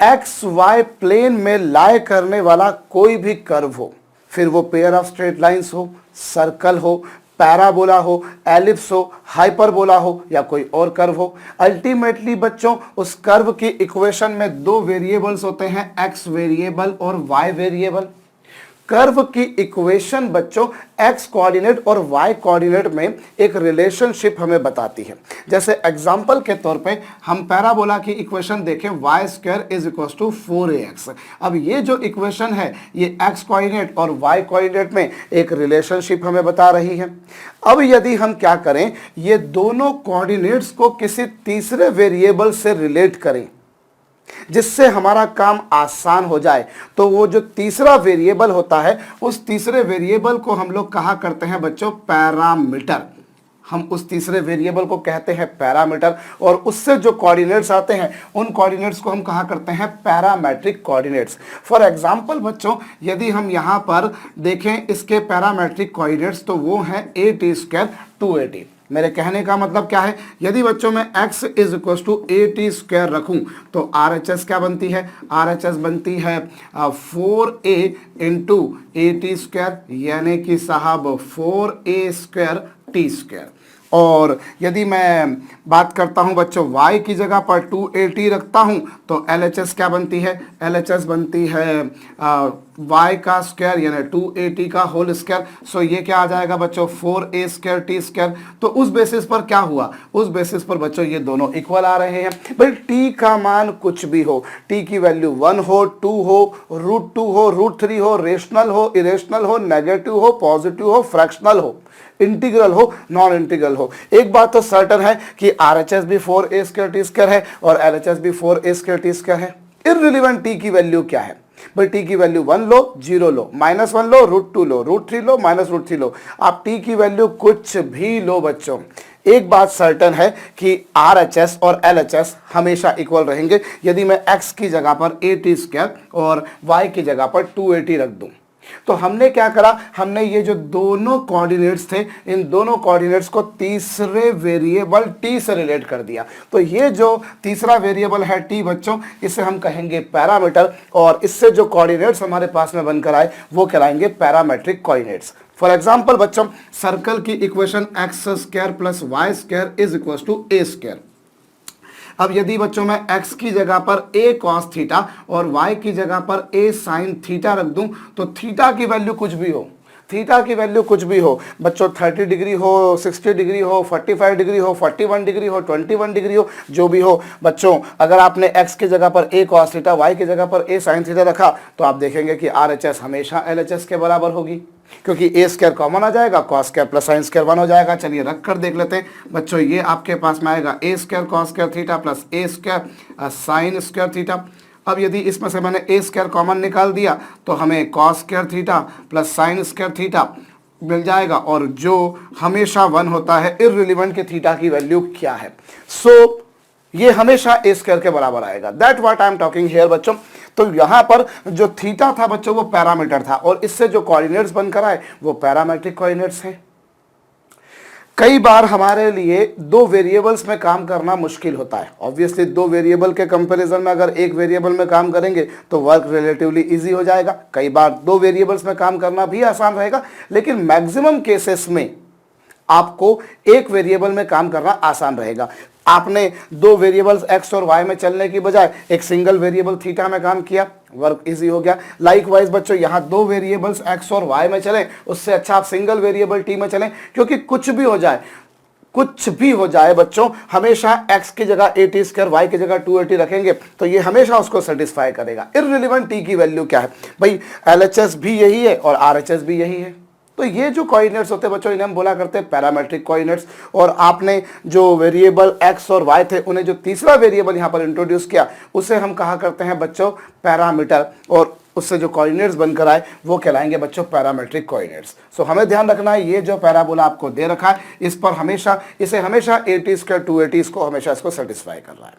X Y plane में लाई करने वाला कोई भी कर्व हो, फिर वो पेयर ऑफ स्ट्रेट लाइंस हो, सर्कल हो, पैराबोला हो, एलिप्स हो, हाइपरबोला हो या कोई और कर्व हो, अल्टीमेटली बच्चों उस कर्व की इक्वेशन में दो वेरिएबल्स होते हैं, एक्स वेरिएबल और वाई वेरिएबल। कर्व की इक्वेशन बच्चों एक्स कोऑर्डिनेट और वाई कोऑर्डिनेट में एक रिलेशनशिप हमें बताती है। जैसे एग्जांपल के तौर पे हम पैराबोला की इक्वेशन देखें, y square is equal to 4ax। अब ये जो इक्वेशन है ये एक्स कोऑर्डिनेट और वाई कोऑर्डिनेट में एक रिलेशनशिप हमें बता रही है। अब यदि हम क्या करें, ये दोनों कोऑर्डिनेट्स को किसी तीसरे वेरिएबल से रिलेट करें जिससे हमारा काम आसान हो जाए, तो वो जो तीसरा वेरिएबल होता है उस तीसरे वेरिएबल को हम लोग कहा करते हैं बच्चों पैरामीटर। हम उस तीसरे वेरिएबल को कहते हैं पैरामीटर और उससे जो कोऑर्डिनेट्स आते हैं उन कोऑर्डिनेट्स को हम कहा करते हैं पैरामेट्रिक कोऑर्डिनेट्स। फॉर एग्जांपल बच्चों यदि हम यहाँ पर देखें इसके पैरामेट्रिक कोऑर्डिनेट्स तो वो हैं a² 2at। मेरे कहने का मतलब क्या है, यदि बच्चों में x is equal to at² रखूं तो RHS क्या बनती है, RHS बनती है 4a इंटू at², यानी कि साहब 4a² t²। और यदि मैं बात करता हूं बच्चों y की जगह पर 2at रखता हूं तो LHS क्या बनती है, LHS बनती है y का स्क्वायर यानी 2at का होल स्क्वायर। सो ये क्या आ जाएगा बच्चों 4a² t²। तो उस बेसिस पर क्या हुआ, उस बेसिस पर बच्चों ये दोनों इक्वल आ रहे हैं। भाई t का मान कुछ भी हो, t की वैल्यू 1 हो, 2 हो, √2 हो, √3 हो, रेशनल हो, इरेशनल हो, नेगेटिव हो, पॉजिटिव हो, फ्रैक्शनल हो, इंटीग्रल हो, नॉन इंटीग्रल हो, एक बात तो सर्टन है कि RHS भी 4a² t² है और LHS भी 4a² t² है। इररिलेवेंट t की वैल्यू क्या है भाई, t की वैल्यू 1 लो, 0 लो, -1 लो, √2 लो, √3 लो, -√3 लो, आप t की वैल्यू कुछ भी लो बच्चों, एक बात सर्टन है कि RHS और LHS हमेशा इक्वल रहेंगे यदि मैं x की जगह पर at² और y की जगह पर 2at रख दूं। तो हमने क्या करा, हमने ये जो दोनों कोऑर्डिनेट्स थे इन दोनों कोऑर्डिनेट्स को तीसरे वेरिएबल t से रिलेट कर दिया। तो ये जो तीसरा वेरिएबल है t बच्चों, इसे हम कहेंगे पैरामीटर और इससे जो कोऑर्डिनेट्स हमारे पास में बनकर आए वो कहलाएंगे पैरामेट्रिक कोऑर्डिनेट्स। फॉर एग्जांपल बच्चों सर्कल की equation x² + y² is equal to a²। अब यदि बच्चों मैं x की जगह पर a cos थीटा और y की जगह पर a sin थीटा रख दूं तो थीटा की वैल्यू कुछ भी हो, थीटा की वैल्यू कुछ भी हो बच्चों, 30 डिग्री हो, 60 डिग्री हो, 45 डिग्री हो, 41 डिग्री हो, 21 डिग्री हो, जो भी हो बच्चों, अगर आपने x की जगह पर a cos थीटा, y की जगह पर a sin थीटा रखा तो आप देखेंगे कि RHS हमेशा LHS के बराबर होगी क्योंकि a² कॉमन आ जाएगा, cos² + sin² 1 हो जाएगा। चलिए रख कर देख लेते हैं बच्चों, ये आपके पास में आएगा a² cos² theta plus a² sin² theta. अब यदि इसमें से मैंने a² कॉमन निकाल दिया तो हमें cos² theta plus sin² theta मिल जाएगा और जो हमेशा 1 होता है इररिलेवेंट के थीटा की वैल्यू क्या है। सो ये हमेशा a² के बराबर आएगा। That what I am talking here बच्चों। तो यहां पर जो थीटा था बच्चों वो पैरामीटर था और इससे जो कोऑर्डिनेट्स बनकर आए वो पैरामेट्रिक कोऑर्डिनेट्स हैं। कई बार हमारे लिए दो वेरिएबल्स में काम करना मुश्किल होता है। ऑब्वियसली दो वेरिएबल के कंपैरिजन में अगर एक वेरिएबल में काम करेंगे तो वर्क रिलेटिवली इजी हो जाएगा। कई बार दो वेरिएबल्स में काम करना भी आसान रहेगा, लेकिन मैक्सिमम केसेस में आपको एक वेरिएबल में काम करना आसान रहेगा। आपने दो वेरिएबल्स x और y में चलने की बजाय एक सिंगल वेरिएबल थीटा में काम किया, वर्क इजी हो गया। लाइकवाइज बच्चों यहाँ दो वेरिएबल्स x और y में चलें उससे अच्छा आप सिंगल वेरिएबल t में चलें, क्योंकि कुछ भी हो जाए बच्चों, हमेशा x की जगह at², y की जगह 2at रखेंगे तो ये हमेशा उसको सेटिस्फाई करेगा। इररिलेवेंट t की वैल्यू क्या है भाई, LHS भी यही है और RHS भी यही है। तो ये जो कोऑर्डिनेट्स होते हैं बच्चों इन्हें हम बोला करते हैं पैरामेट्रिक कोऑर्डिनेट्स। और आपने जो वेरिएबल x और y थे उन्हें जो तीसरा वेरिएबल यहाँ पर इंट्रोड्यूस किया उसे हम कहा करते हैं बच्चों पैरामीटर और उससे जो कोऑर्डिनेट्स बनकर आए वो कहलाएंगे बच्चों पैरामेट्रिक कोऑर्डिनेट्स। सो हमें ध्यान रखना है ये जो पैराबोला आपको दे रखा है इस पर इसे हमेशा at² 2at को हमेशा इसको सेटिस्फाई कर रहा है।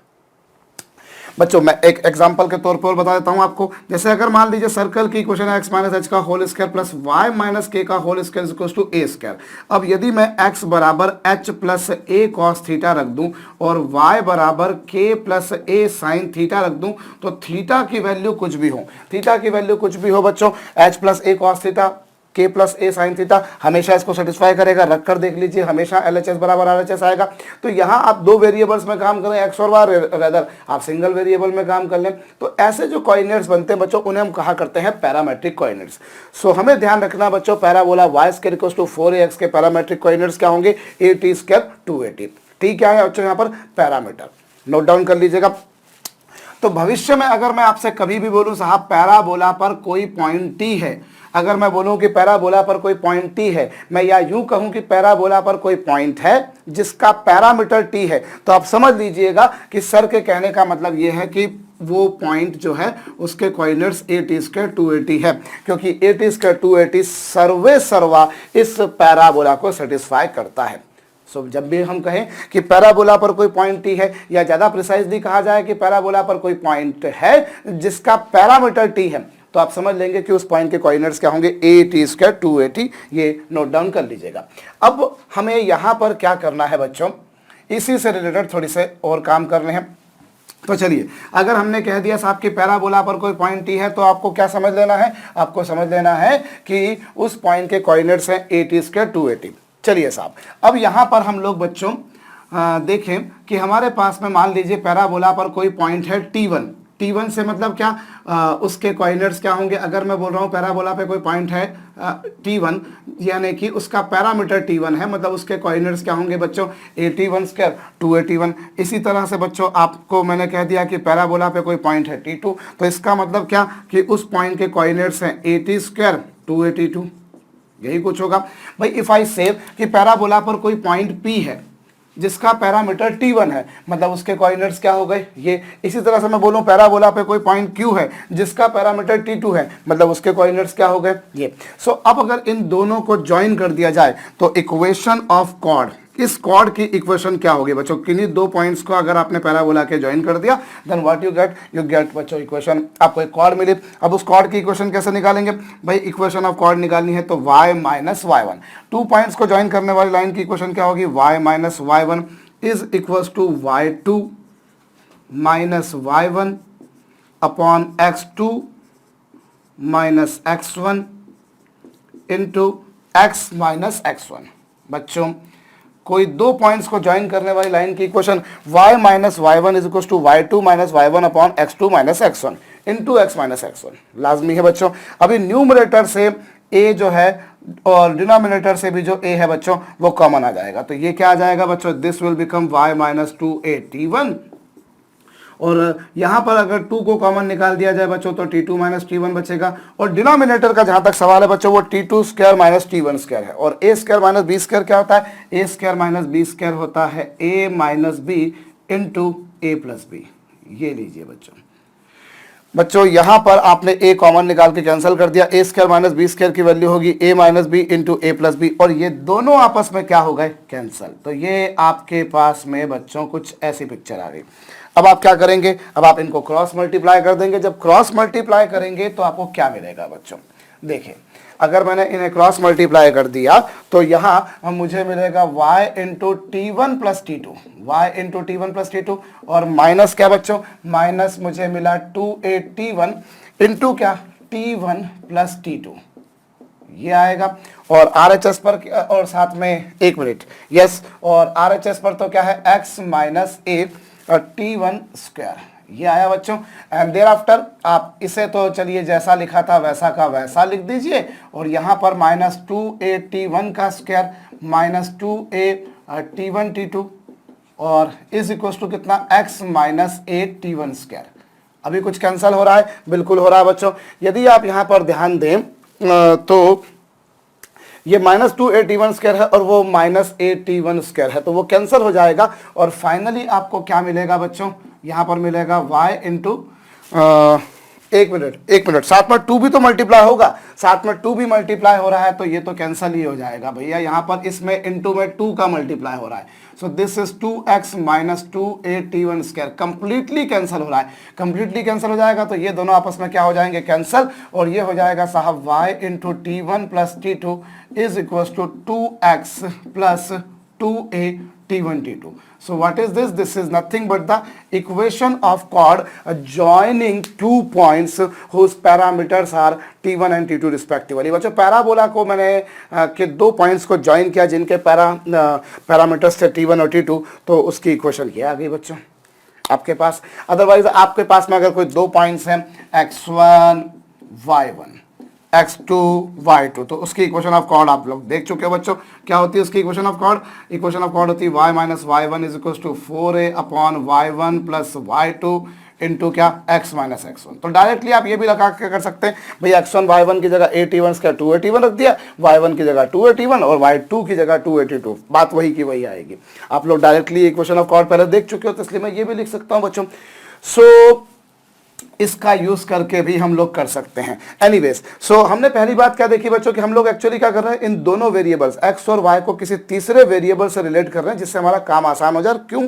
बच्चों मैं एक एग्जांपल के तौर पर बता देता हूं आपको। जैसे अगर मान लीजिए सर्कल की इक्वेशन है x माइनस एच का whole square plus y minus k का whole square is equal to a square. अब यदि मैं x बराबर h plus a cos theta रख दूं और y बराबर के प्लस ए साइन थीटा रख दूं, तो थीटा की वैल्यू कुछ भी हो, थीटा की वैल्यू कुछ भी हो बच्चों, H plus a cos theta के प्लस ए साइन थीटा हमेशा इसको सेटिस्फाई करेगा। रख कर देख लीजिए, हमेशा LHS बराबर RHS आएगा। तो यहाँ आप दो वेरिएबल्स में काम करें, एक्स और वाई, रेदर आप सिंगल वेरिएबल में काम कर लें। तो ऐसे जो कोऑर्डिनेट्स बनते हैं बच्चों, उन्हें हम कहा करते हैं पैरामेट्रिक कोऑर्डिनेट्स। सो हमें ध्यान रखना बच्चों, parabola y square equals to 4ax के पैरामेट्रिक कोऑर्डिनेट्स क्या होंगे, at स्क्वायर 2at। ठीक क्या है बच्चों, यहाँ पर पैरामीटर नोट डाउन कर लीजिएगा। तो भविष्य में अगर मैं आपसे कभी भी बोलूं साहब पैराबोला पर कोई पॉइंट टी है, अगर मैं बोलूं कि पैराबोला पर कोई पॉइंट टी है, मैं या यूं कहूं कि पैराबोला पर कोई पॉइंट है जिसका पैरामीटर टी है, तो आप समझ लीजिएगा कि सर के कहने का मतलब यह है कि वो पॉइंट जो है उसके कोऑर्डिनेट्स at स्क्वायर 2at है, क्योंकि at स्क्वायर 2at सर्वे सर्वा इस पैराबोला को सेटिस्फाई करता है। सो जब भी हम कहें कि पैराबोला पर कोई पॉइंट टी है, या ज़्यादा प्रिसाइजली कहा जाए कि पैराबोला पर कोई पॉइंट है जिसका पैरामीटर टी है, तो आप समझ लेंगे कि उस पॉइंट के कोऑर्डिनेट्स क्या होंगे, at स्क्वायर 2at। ये नोट डाउन कर लीजिएगा। अब हमें यहाँ पर क्या करना है बच्चों, इसी से रिलेटेड थोड़ी से और काम करने हैं। तो चलिए, अगर हमने कह दिया साहब कि पैराबोला पर कोई पॉइंट टी है, तो आपको क्या समझ लेना है, आपको समझ लेना है कि उस पॉइंट के कोऑर्डिनेट्स हैं at स्क्वायर 2at। चलिए साहब, अब यहाँ पर हम लोग बच्चों देखें कि हमारे पास में मान लीजिए पैराबोला पर कोई पॉइंट है t1। t1 से मतलब क्या, उसके कोऑर्डिनेट्स क्या होंगे। अगर मैं बोल रहा हूँ पैराबोला पे कोई पॉइंट है t1, यानी कि उसका पैरामीटर t1 है, मतलब उसके कोऑर्डिनेट्स क्या होंगे बच्चों, at1 स्क्वायर 2at1। इसी तरह से बच्चों आपको मैंने कह दिया कि पैराबोला पे कोई पॉइंट है t2, तो इसका मतलब क्या कि उस पॉइंट के कोऑर्डिनेट्स हैं at स्क्वायर 2at2। यही कुछ होगा भाई। इफ आई से कि पैराबोला पर कोई पॉइंट P है जिसका पैरामीटर t1 है, मतलब उसके कोऑर्डिनेट्स क्या हो गए ये। इसी तरह से मैं बोलूं पैराबोला पे कोई पॉइंट Q है जिसका पैरामीटर t2 है, मतलब उसके कोऑर्डिनेट्स क्या हो गए ये। सो अब अगर इन दोनों को ज्वाइन कर दिया जाए तो इक्वेशन ऑफ कॉर्ड, इस कॉर्ड की इक्वेशन क्या होगी बच्चों, किन्हीं दो पॉइंट्स को अगर आपने पैराबोला के ज्वाइन कर दिया, देन व्हाट यू गेट बच्चों इक्वेशन, आपको एक कॉर्ड मिली। अब उस कॉर्ड की इक्वेशन कैसे निकालेंगे भाई, इक्वेशन ऑफ कॉर्ड निकालनी है तो y minus y1, two points को ज्वाइन करने वाली लाइन की इक्वेशन क्या होगी, y minus y1 is equals to y2 minus y1 upon x2 minus x1 into x minus x1। बच्चों कोई दो पॉइंट्स को ज्वाइन करने वाली लाइन की equation y minus y1 is equal to y2 minus y1 upon x2 minus x1 into x minus x1 लाजमी है बच्चों। अभी न्यूमरेटर से a जो है और डिनोमिनेटर से भी जो a है बच्चों वो कॉमन आ जाएगा, तो ये क्या आ जाएगा बच्चों, this will become y minus 2at1। और यहाँ पर अगर 2 को कॉमन निकाल दिया जाए बच्चों तो t2 माइनस t1 बचेगा। और डिनोमिनेटर का जहाँ तक सवाल है बच्चों वो t2 square minus t1 square है। और a square minus b square क्या होता है, a square minus b square होता है a minus b into a plus b। ये लीजिए बच्चों यहाँ पर आपने a कॉमन निकाल के कैंसिल कर दिया, a square minus b square की वैल्यू होगी a minus b into a plus b, और ये दोनों आपस में क्या हो गए, कैंसिल। तो ये आपके पास में बच्चों कुछ ऐसी पिक्चर आ गई। अब आप क्या करेंगे, अब आप इनको क्रॉस मल्टीप्लाई कर देंगे। जब क्रॉस मल्टीप्लाई करेंगे तो आपको क्या मिलेगा बच्चों, देखिए अगर मैंने इन्हें क्रॉस मल्टीप्लाई कर दिया तो यहाँ मुझे मिलेगा y इंटू टी1 प्लस टी2, y इंटू टी1 प्लस टी2, और माइनस क्या बच्चों, माइनस मुझे मिला 2at1 इंटू क्या t1 प्लस टी2, ये आएगा। और RHS पर और साथ में एक मिनट, यस, और RHS पर तो क्या है x minus a t1 square, ये आया बच्चों। एंड देयर आफ्टर आप इसे तो चलिए जैसा लिखा था वैसा का वैसा लिख दीजिए, और यहाँ पर माइनस 2at1 का स्क्वायर माइनस 2at1 t2 और इज इक्वल टू कितना, x माइनस at1 स्क्वायर। अभी कुछ कैंसिल हो रहा है, बिल्कुल हो रहा है बच्चों। यदि आप यहाँ पर ध्यान दें तो ये माइनस 2at1 स्क्वायर है और वो माइनस at1 स्क्वायर है, तो वो कैंसिल हो जाएगा। और फाइनली आपको क्या मिलेगा बच्चों, यहाँ पर मिलेगा y इंटू एक मिनट, साथ में 2 भी तो मल्टीप्लाई होगा, साथ में 2 भी मल्टीप्लाई हो रहा है तो ये तो कैंसिल ही हो जाएगा भैया। यहाँ पर इसमें इनटू में 2 का मल्टीप्लाई हो रहा है, सो this is 2x minus 2at1 square, completely cancel हो रहा है। कंप्लीटली कैंसिल हो जाएगा तो ये दोनों आपस में क्या हो जाएंगे, कैंसिल, और ये हो जाएगा साहब y into t1 plus t2 is equal to 2x plus 2at1 t2. So what is this? This is nothing but the equation of chord joining 2 points whose parameters are t1 and t2 respectively. बच्चों parabola को मैंने के 2 points को join किया जिनके parameters थे t1 और t2, तो उसकी इक्वेशन ये आ गई बच्चों आपके पास। अदरवाइज आपके पास में अगर कोई 2 पॉइंट्स हैं x1 y1 x2 y2, तो उसकी इक्वेशन ऑफ कॉर्ड आप लोग देख चुके हो बच्चों। क्या होती है उसकी equation of chord? Equation of chord होती है y minus y1 is equal to 4a upon y1 plus y2 into क्या, x माइनस x1। तो डायरेक्टली आप ये भी लगा के कर सकते हैं भैया, x1 y1 की जगह at1 का 2at1 रख दिया, y1 की जगह 2at1 और y2 की जगह 2at2, बात वही की वही आएगी। आप लोग डायरेक्टली इक्वेशन ऑफ कॉर्ड पहले देख चुके हो, तो इसलिए मैं ये भी लिख सकता हूँ बच्चों। सो इसका यूज करके भी हम लोग कर सकते हैं। एनीवेज, सो हमने पहली बात क्या देखी बच्चों कि हम लोग एक्चुअली क्या कर रहे हैं, इन दोनों वेरिएबल्स x और y को किसी तीसरे वेरिएबल से रिलेट कर रहे हैं जिससे हमारा काम आसान हो जाए। क्यों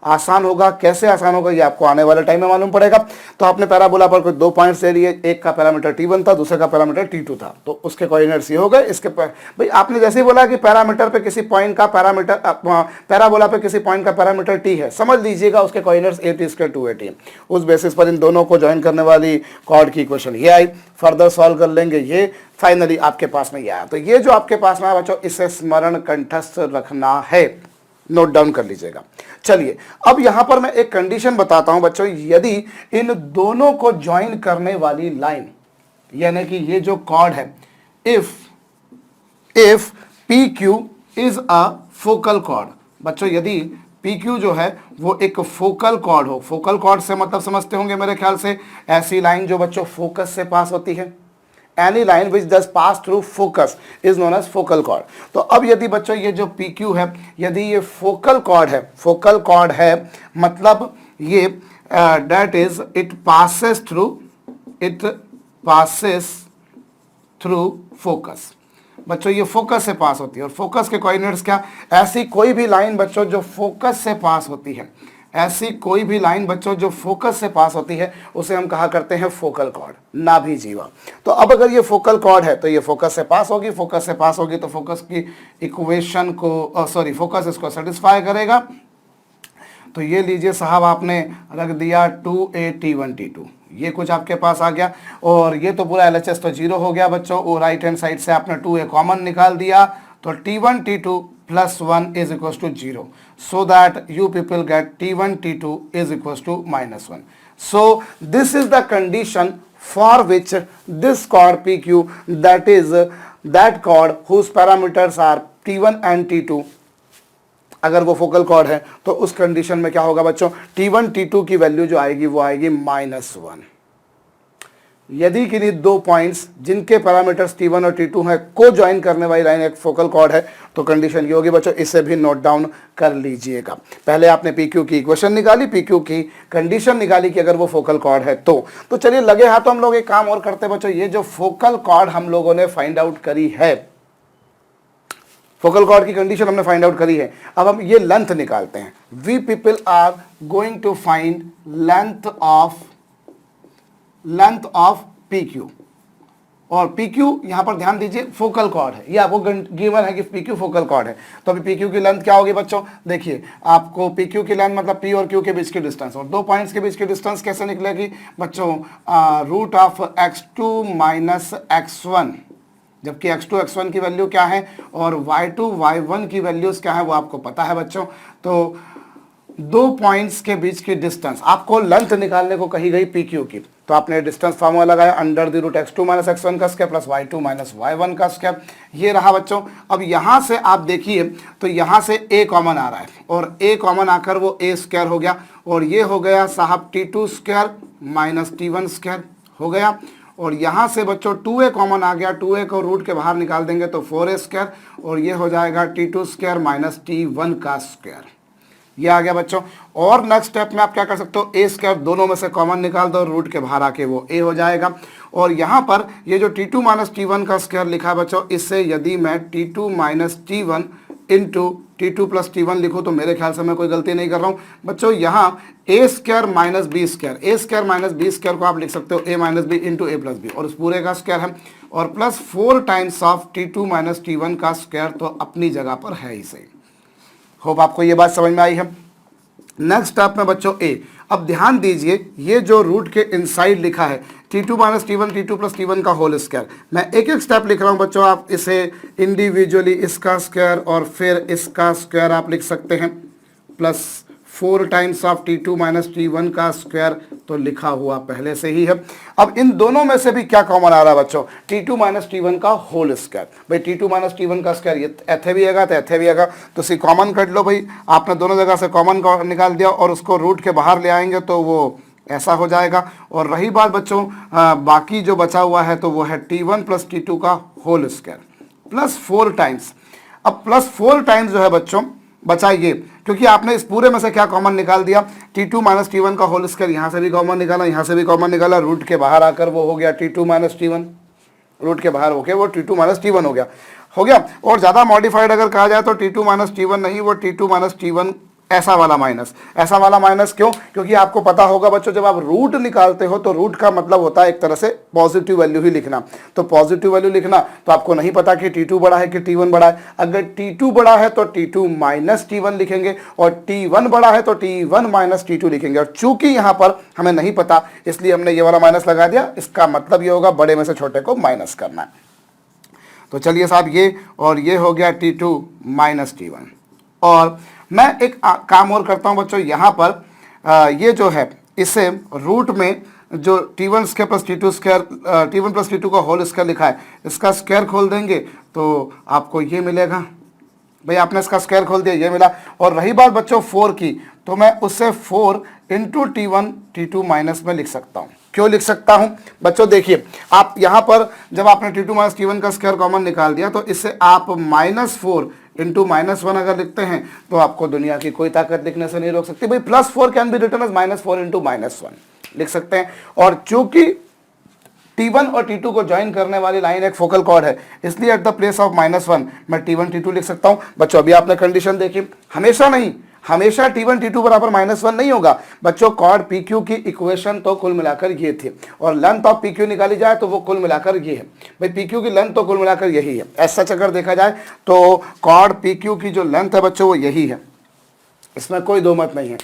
आसान होगा, कैसे आसान होगा, ये आपको आने वाले टाइम में मालूम पड़ेगा। तो आपने पैराबोला पर कोई 2 पॉइंट्स ले लिए, एक का पैरामीटर t1 था, दूसरे का पैरामीटर t2 था, तो उसके कोऑर्डिनेट्स ये हो गए। इसके भाई आपने जैसे ही बोला कि पैरामीटर पे किसी पॉइंट का पैरामीटर, पैराबोला पे किसी पॉइंट का पैरामीटर t है, समझ लीजिएगा उसके कोऑर्डिनेट्स at² 2at। उस बेसिस पर इन दोनों को ज्वाइन करने वाली कॉर्ड की इक्वेशन ये आई। फर्दर सॉल्व कर लेंगे ये, फाइनली आपके पास में ये आया। तो ये जो आपके पास में आया बच्चों, इसे स्मरण कंठस्थ रखना है, नोट डाउन कर लीजिएगा। चलिए अब यहां पर मैं एक कंडीशन बताता हूं बच्चों, यदि इन दोनों को ज्वाइन करने वाली लाइन, यानी कि ये जो कॉर्ड है, if PQ is a focal cord, बच्चों यदि PQ जो है वो एक फोकल कॉर्ड हो, फोकल कॉर्ड से मतलब समझते होंगे मेरे ख्याल से ऐसी लाइन जो बच्चों फोकस से पास होती है। Any line which does pass through focus is known as focal chord। तो अब यदि बच्चों ये जो PQ है, यदि ये फोकल कॉर्ड है मतलब ये that is it passes through focus। बच्चों ये फोकस से पास होती है, और फोकस के कोऑर्डिनेट्स क्या, ऐसी कोई भी लाइन बच्चों जो फोकस से पास होती है, ऐसी कोई भी लाइन बच्चों जो फोकस से पास होती है उसे हम कहा करते हैं फोकल कॉर्ड, नाभि जीवा। तो अब अगर ये फोकल कॉर्ड है तो ये फोकस से पास होगी, फोकस से पास होगी तो फोकस की इक्वेशन को फोकस इसको सेटिस्फाई करेगा। तो ये लीजिए साहब, आपने रख दिया 2at1 t2, ये कुछ आपके पास आ गया, और ये तो पूरा LHS तो 0 हो गया बच्चों, और राइट हैंड साइड से आपने 2a कॉमन निकाल दिया, तो t1 t2 plus 1 is equals to 0, so that you people get t1 t2 is equals to -1. So this is the condition for which this chord PQ, that is that chord whose parameters are t1 and t2, अगर वो focal chord है तो उस condition में क्या होगा बच्चों, t1 t2 की वैल्यू जो आएगी वो आएगी -1। यदि किन्हीं 2 पॉइंट्स जिनके पैरामीटर्स t1 और t2 हैं को ज्वाइन करने वाली लाइन एक फोकल कॉर्ड है, तो कंडीशन ये होगी बच्चों, इसे भी नोट डाउन कर लीजिएगा। पहले आपने PQ की इक्वेशन निकाली, PQ की कंडीशन निकाली कि अगर वो फोकल कॉर्ड है तो चलिए लगे हाथों हम लोग एक काम और करते हैं बच्चों। ये जो फोकल कॉर्ड हम लोगों ने फाइंड आउट करी है, फोकल कॉर्ड की कंडीशन हमने फाइंड आउट करी है, अब हम ये लेंथ निकालते हैं। We people are going to find length of PQ, और PQ यहां पर ध्यान दीजिए फोकल कॉर्ड है, ये आपको गिवन है कि PQ फोकल कॉर्ड है। तो अभी PQ की लेंथ क्या होगी बच्चों, देखिए आपको PQ की लेंथ मतलब P और Q के बीच की डिस्टेंस, और 2 पॉइंट्स के बीच की डिस्टेंस कैसे निकलेगी बच्चों, root of x2 minus x1, जबकि x2 x1 की वैल्यू क्या है और y2 y1 की वैल्यूज क्या है वो आपको पता है बच्चों। तो 2 पॉइंट्स के बीच की डिस्टेंस, आपको लेंथ निकालने को कही गई PQ की, तो आपने डिस्टेंस फार्मूला लगाया under the root x2 minus x1 का square plus y2 minus y1 का स्क्वायर, ये रहा बच्चों। अब यहाँ से आप देखिए तो यहाँ से a कॉमन आ रहा है, और a कॉमन आकर वो a स्क्वायर हो गया, और ये हो गया साहब t2 square minus t1 square हो गया, और यहाँ से बच्चों 2a कॉमन आ गया, 2a को रूट के बाहर निकाल देंगे तो 4a स्क्वायर, और ये हो जाएगा t2 स्क्वायर माइनस t1 का स्क्वायर। ये आ गया बच्चों। और नेक्स्ट स्टेप में आप क्या कर सकते हो, ए स्क्वायर दोनों में से कॉमन निकाल दो, रूट के बाहर आके वो ए हो जाएगा। और यहाँ पर ये जो t2 माइनस t1 का स्क्वायर लिखा है बच्चों, इससे यदि मैं t2 minus t1 into t2 plus t1 लिखूँ तो मेरे ख्याल से मैं कोई गलती नहीं कर रहा हूँ बच्चों। यहाँ ए स्क्वायर माइनस बी स्क्वायर, ए स्क्वायर माइनस बी स्क्वायर को आप लिख सकते हो ए माइनस बी इंटू ए प्लस बी, और उस पूरे का स्क्वायर है, और plus 4 times of t2 minus t1 का स्क्वायर तो अपनी जगह पर है ही सही। होप आपको ये बात समझ में आई है। नेक्स्ट स्टेप में बच्चों ए, अब ध्यान दीजिए ये जो रूट के इनसाइड लिखा है t2 minus t1 t2 plus t1 का होल स्क्वायर, मैं एक एक स्टेप लिख रहा हूं बच्चों, आप इसे इंडिविजुअली इसका स्क्वायर और फिर इसका स्क्वायर आप लिख सकते हैं, plus 4 times of t2 minus t1 का स्क्वायर तो लिखा हुआ पहले से ही है। अब इन दोनों में से भी क्या कॉमन आ रहा है बच्चों, t2 माइनस t1 का होल स्क्वायर। भाई t2 माइनस t1 का स्क्वायर ये ऐथे भी आएगा तो ऐथे भी आएगा, तो इसे कॉमन कर लो भाई। आपने दोनों जगह से कॉमन निकाल दिया और उसको रूट के बाहर ले आएंगे तो वो ऐसा हो जाएगा। और रही बात बच्चों बाकी जो बचा हुआ है तो वो है t1 प्लस t2 का होल स्क्वायर प्लस 4 टाइम्स। अब प्लस 4 टाइम्स जो है बच्चों बचा ये, क्योंकि आपने इस पूरे में से क्या कॉमन निकाल दिया, t2 माइनस t1 का होल स्क्वायर, यहाँ से भी कॉमन निकाला, यहाँ से भी कॉमन निकाला, रूट के बाहर आकर वो हो गया t2 माइनस t1, रूट के बाहर होके वो t2 माइनस t1 हो गया। और ज़्यादा मॉडिफाइड अगर कहा जाए तो t2 माइनस t1 नहीं, वो t2 माइनस t1 ऐसा वाला माइनस क्यों, क्योंकि आपको पता होगा बच्चों जब आप रूट निकालते हो तो रूट का मतलब होता है एक तरह से पॉजिटिव वैल्यू ही लिखना। तो पॉजिटिव वैल्यू लिखना तो आपको नहीं पता कि t2 बड़ा है कि t1 बड़ा है। अगर t2 बड़ा है तो t2 माइनस t1 लिखेंगे, और t1 बड़ा है तो t1 माइनस t2 लिखेंगे। और चूंकि यहाँ पर हमें नहीं पता इसलिए हमने ये वाला माइनस लगा दिया। इसका मतलब ये होगा बड़े में से छोटे को माइनस करना है। तो चलिए साहब ये और ये हो गया t2 माइनस t1। और मैं एक काम और करता हूं बच्चों, यहाँ पर ये जो है इसे रूट में जो t1 square plus t2 square t1 plus t2 का होल स्क्वायर लिखा है, इसका स्क्वायर खोल देंगे तो आपको ये मिलेगा। भाई आपने इसका स्क्वायर खोल दिया, ये मिला। और रही बात बच्चों 4 की, तो मैं उससे 4 इंटू t1 t2 माइनस में लिख सकता हूँ। क्यों लिख सकता हूँ बच्चों, देखिए आप यहाँ पर जब आपने t2 माइनस t1 का स्क्वायर कॉमन निकाल दिया तो इससे आप -4 इंटू -1 अगर लिखते हैं तो आपको दुनिया की कोई ताकत लिखने से नहीं रोक सकती। भाई +4 can be written as -4 into -1 लिख सकते हैं। और चूंकि t1 और t2 को ज्वाइन करने वाली लाइन एक फोकल कॉर्ड है, इसलिए एट द प्लेस ऑफ -1 मैं t1 t2 लिख सकता हूं। बच्चों अभी आपने कंडीशन देखी, हमेशा t1 t2 बराबर -1 नहीं होगा बच्चों। कॉर्ड PQ की इक्वेशन तो कुल मिलाकर ये थी, और लेंथ ऑफ PQ निकाली जाए तो वो कुल मिलाकर ये है। भाई PQ की लेंथ तो कुल मिलाकर यही है। ऐसा अगर देखा जाए तो कॉर्ड PQ की जो लेंथ है बच्चों वो यही है, इसमें कोई दो मत नहीं है।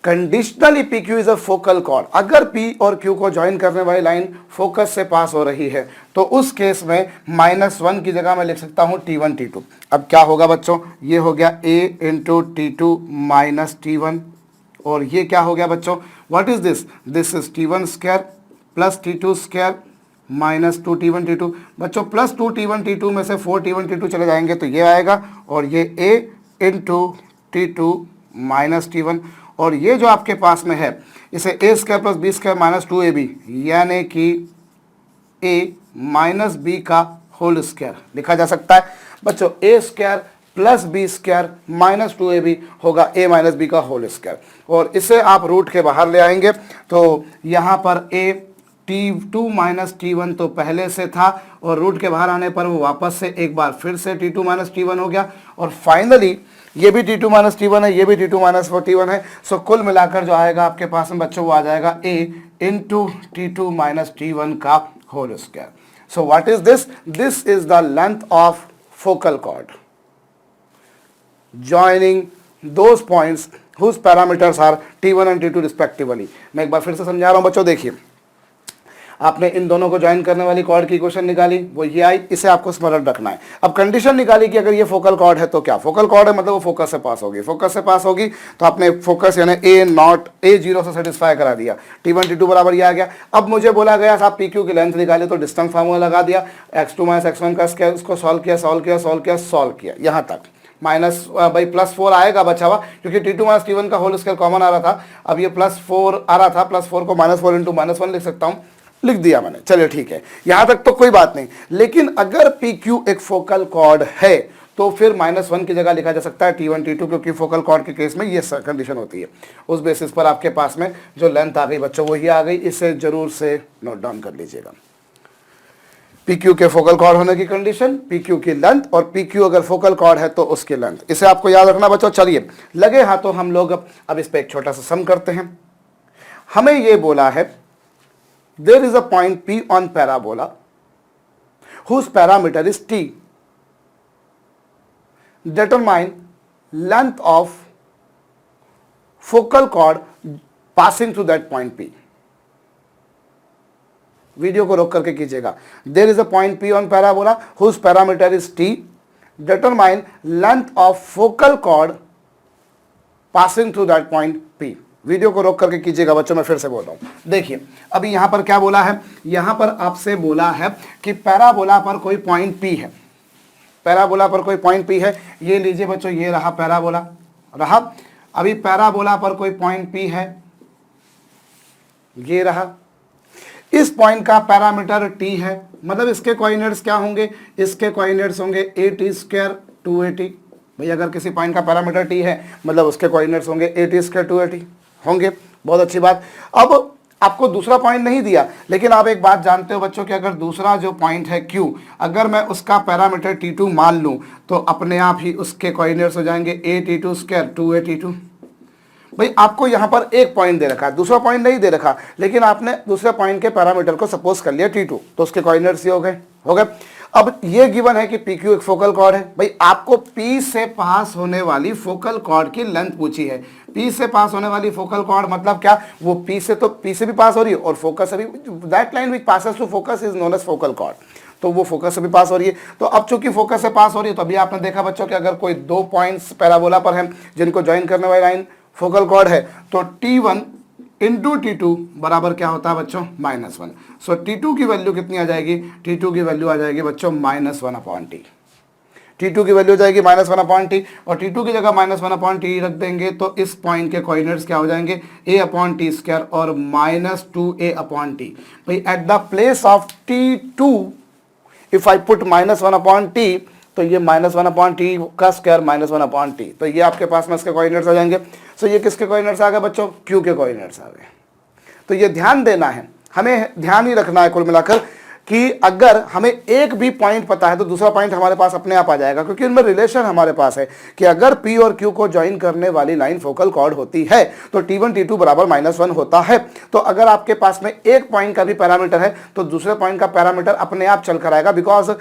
Conditionally PQ is a focal cord. अगर P और Q को ज्वाइन करने वाली लाइन फोकस से पास हो रही है तो उस केस में -1 की जगह मैं लिख सकता हूं t1 t2। अब क्या होगा बच्चों, ये हो गया a into t2 minus t1, और ये क्या हो गया बच्चों, what is this, this is t1 square plus t2 square minus 2 t1 t2। बच्चों प्लस 2 t1 t2 में से 4 t1 t2 चले जाएंगे तो ये आएगा, और ये a into t2 minus t1। और ये जो आपके पास में है इसे a square plus B square minus 2ab, यानी कि a माइनस बी का होल स्क्वायर लिखा जा सकता है बच्चों। a square plus B square minus 2ab होगा a माइनस बी का होल स्क्वायर। और इसे आप रूट के बाहर ले आएंगे तो यहाँ पर a t2 माइनस t1 तो पहले से था, और रूट के बाहर आने पर वो वापस से एक बार फिर से t2 माइनस t1 हो गया। और फाइनली ये भी t2 माइनस t1 है, ये भी t2 माइनस t1 है। सो कुल मिलाकर जो आएगा आपके पास में बच्चों वो आ जाएगा a into t2 minus t1 का whole square. So what is this, this is the length of focal chord joining those points whose parameters are t1 and t2 respectively। मैं एक बार फिर से समझा रहा हूं बच्चों, देखिए आपने इन दोनों को ज्वाइन करने वाली कॉर्ड की इक्वेशन निकाली, वो ये आई, इसे आपको स्मरण रखना है। अब कंडीशन निकाली कि अगर ये फोकल कॉर्ड है तो क्या, फोकल कॉर्ड है मतलब वो फोकस से पास होगी, फोकस से पास होगी तो आपने फोकस यानी a0 से सेटिस्फाई करा दिया, t1 t2 बराबर ये आ गया। अब मुझे बोला गया आप PQ की लेंथ निकाले तो डिस्टेंस फार्मूला लगा दिया, x2 माइनस x1 का स्क्वायर, उसको सॉल्व किया यहाँ तक, माइनस भाई +4 आएगा बचा हुआ, क्योंकि t2 माइनस t1 का होल स्क्वायर कॉमन आ रहा था। अब ये +4 आ रहा था, +4 को -4 इंटू -1 लिख सकता हूँ, लिख दिया मैंने, चलिए ठीक है, यहां तक तो कोई बात नहीं। लेकिन अगर PQ एक फोकल कॉर्ड है तो फिर -1 की जगह लिखा जा सकता है T1 T2, क्योंकि फोकल कॉर्ड के केस में ये कंडीशन होती है। उस बेसिस पर आपके पास में जो लेंथ आ गई बच्चों वो ये आ गई, इसे जरूर से नोट डाउन कर लीजिएगा। PQ के फोकल कॉर्ड होने की कंडीशन, PQ की लेंथ, और PQ अगर फोकल कॉर्ड है तो उसकी लेंथ, इसे आपको याद रखना बच्चों। चलिए लगे हाथों हम लोग अब इस पे एक छोटा सा सम करते हैं। हमें ये बोला है there is a point P on parabola whose parameter is T. Determine length of focal cord passing through that point P. Video को रोक करके कीजिएगा। There is a point P on parabola whose parameter is T. Determine length of focal cord passing through that point P. Video को रोक करके कीजिएगा बच्चों, मैं फिर से बोल रहा हूं। देखिए अभी यहां पर क्या बोला है, यहां पर आपसे बोला है कि पैराबोला पर कोई पॉइंट P है, पैराबोला पर कोई पॉइंट P है। ये लीजिए बच्चों, ये रहा पैराबोला रहा। अभी पैराबोला पर कोई पॉइंट P है, ये रहा। इस पॉइंट का पैरामीटर T है, मतलब इसके कोऑर्डिनेट्स क्या होंगे, इसके कोऑर्डिनेट्स होंगे AT² 280। भाई अगर किसी पॉइंट का पैरामीटर T है मतलब उसके कोऑर्डिनेट्स होंगे AT² 280 होंगे। बहुत अच्छी बात। अब आपको दूसरा पॉइंट नहीं दिया, लेकिन आप एक बात जानते हो बच्चों कि अगर दूसरा जो पॉइंट है Q, अगर मैं उसका पैरामीटर T2 मान लूं तो अपने आप ही उसके कोऑर्डिनेट्स हो जाएंगे AT² 282। भाई आपको यहां पर एक पॉइंट दे रखा है, दूसरा पॉइंट नहीं दे रखा, लेकिन आपने दूसरे पॉइंट के पैरामीटर को सपोज कर लिया T2, तो उसके कोऑर्डिनेट्स ये हो गए। अब ये गिवन है कि PQ एक फोकल कॉर्ड है। भाई आपको P से पास होने वाली फोकल कॉर्ड की लेंथ पूछी है। P से पास होने वाली फोकल कॉर्ड मतलब क्या, वो P से भी पास हो रही है और फोकस से भी, that line which passes to focus is known as focal chord, तो वो फोकस से भी पास हो रही है। तो अब चूंकि फोकस से पास हो रही है तो अभी आपने देखा बच्चों कि अगर कोई दो पॉइंट्स पैराबोला पर हैं जिनको ज्वाइन करने वाली लाइन फोकल कॉर्ड है, तो T1 इंटू T2 बराबर क्या होता है बच्चों, -1। सो T2 की वैल्यू कितनी आ जाएगी, T2 की वैल्यू आ जाएगी बच्चों -1/T। T2 की वैल्यू जाएगी -1/T, और T2 की जगह -1/T रख देंगे तो इस पॉइंट के कोऑर्डिनेट्स क्या हो जाएंगे, A/T² और -2A/T। भाई at the place of T2 if I put -1/T, तो ये -1/T का स्क्वायर -1/T, तो ये आपके पास में इसके कोऑर्डिनेट्स आ जाएंगे। सो ये किसके कोऑर्डिनेट्स आ गए बच्चों, Q के कोऑर्डिनेट्स आ गए। तो ये ध्यान देना है, हमें ध्यान ही रखना है कुल मिलाकर कि अगर हमें एक भी पॉइंट पता है तो दूसरा पॉइंट हमारे पास अपने आप आ जाएगा, क्योंकि इनमें रिलेशन हमारे पास है कि अगर P और Q को ज्वाइन करने वाली लाइन फोकल कॉर्ड होती है तो T1 T2 बराबर -1 होता है। तो अगर आपके पास में एक पॉइंट का भी पैरामीटर है तो दूसरे पॉइंट का पैरामीटर अपने आप चल कर आएगा, बिकॉज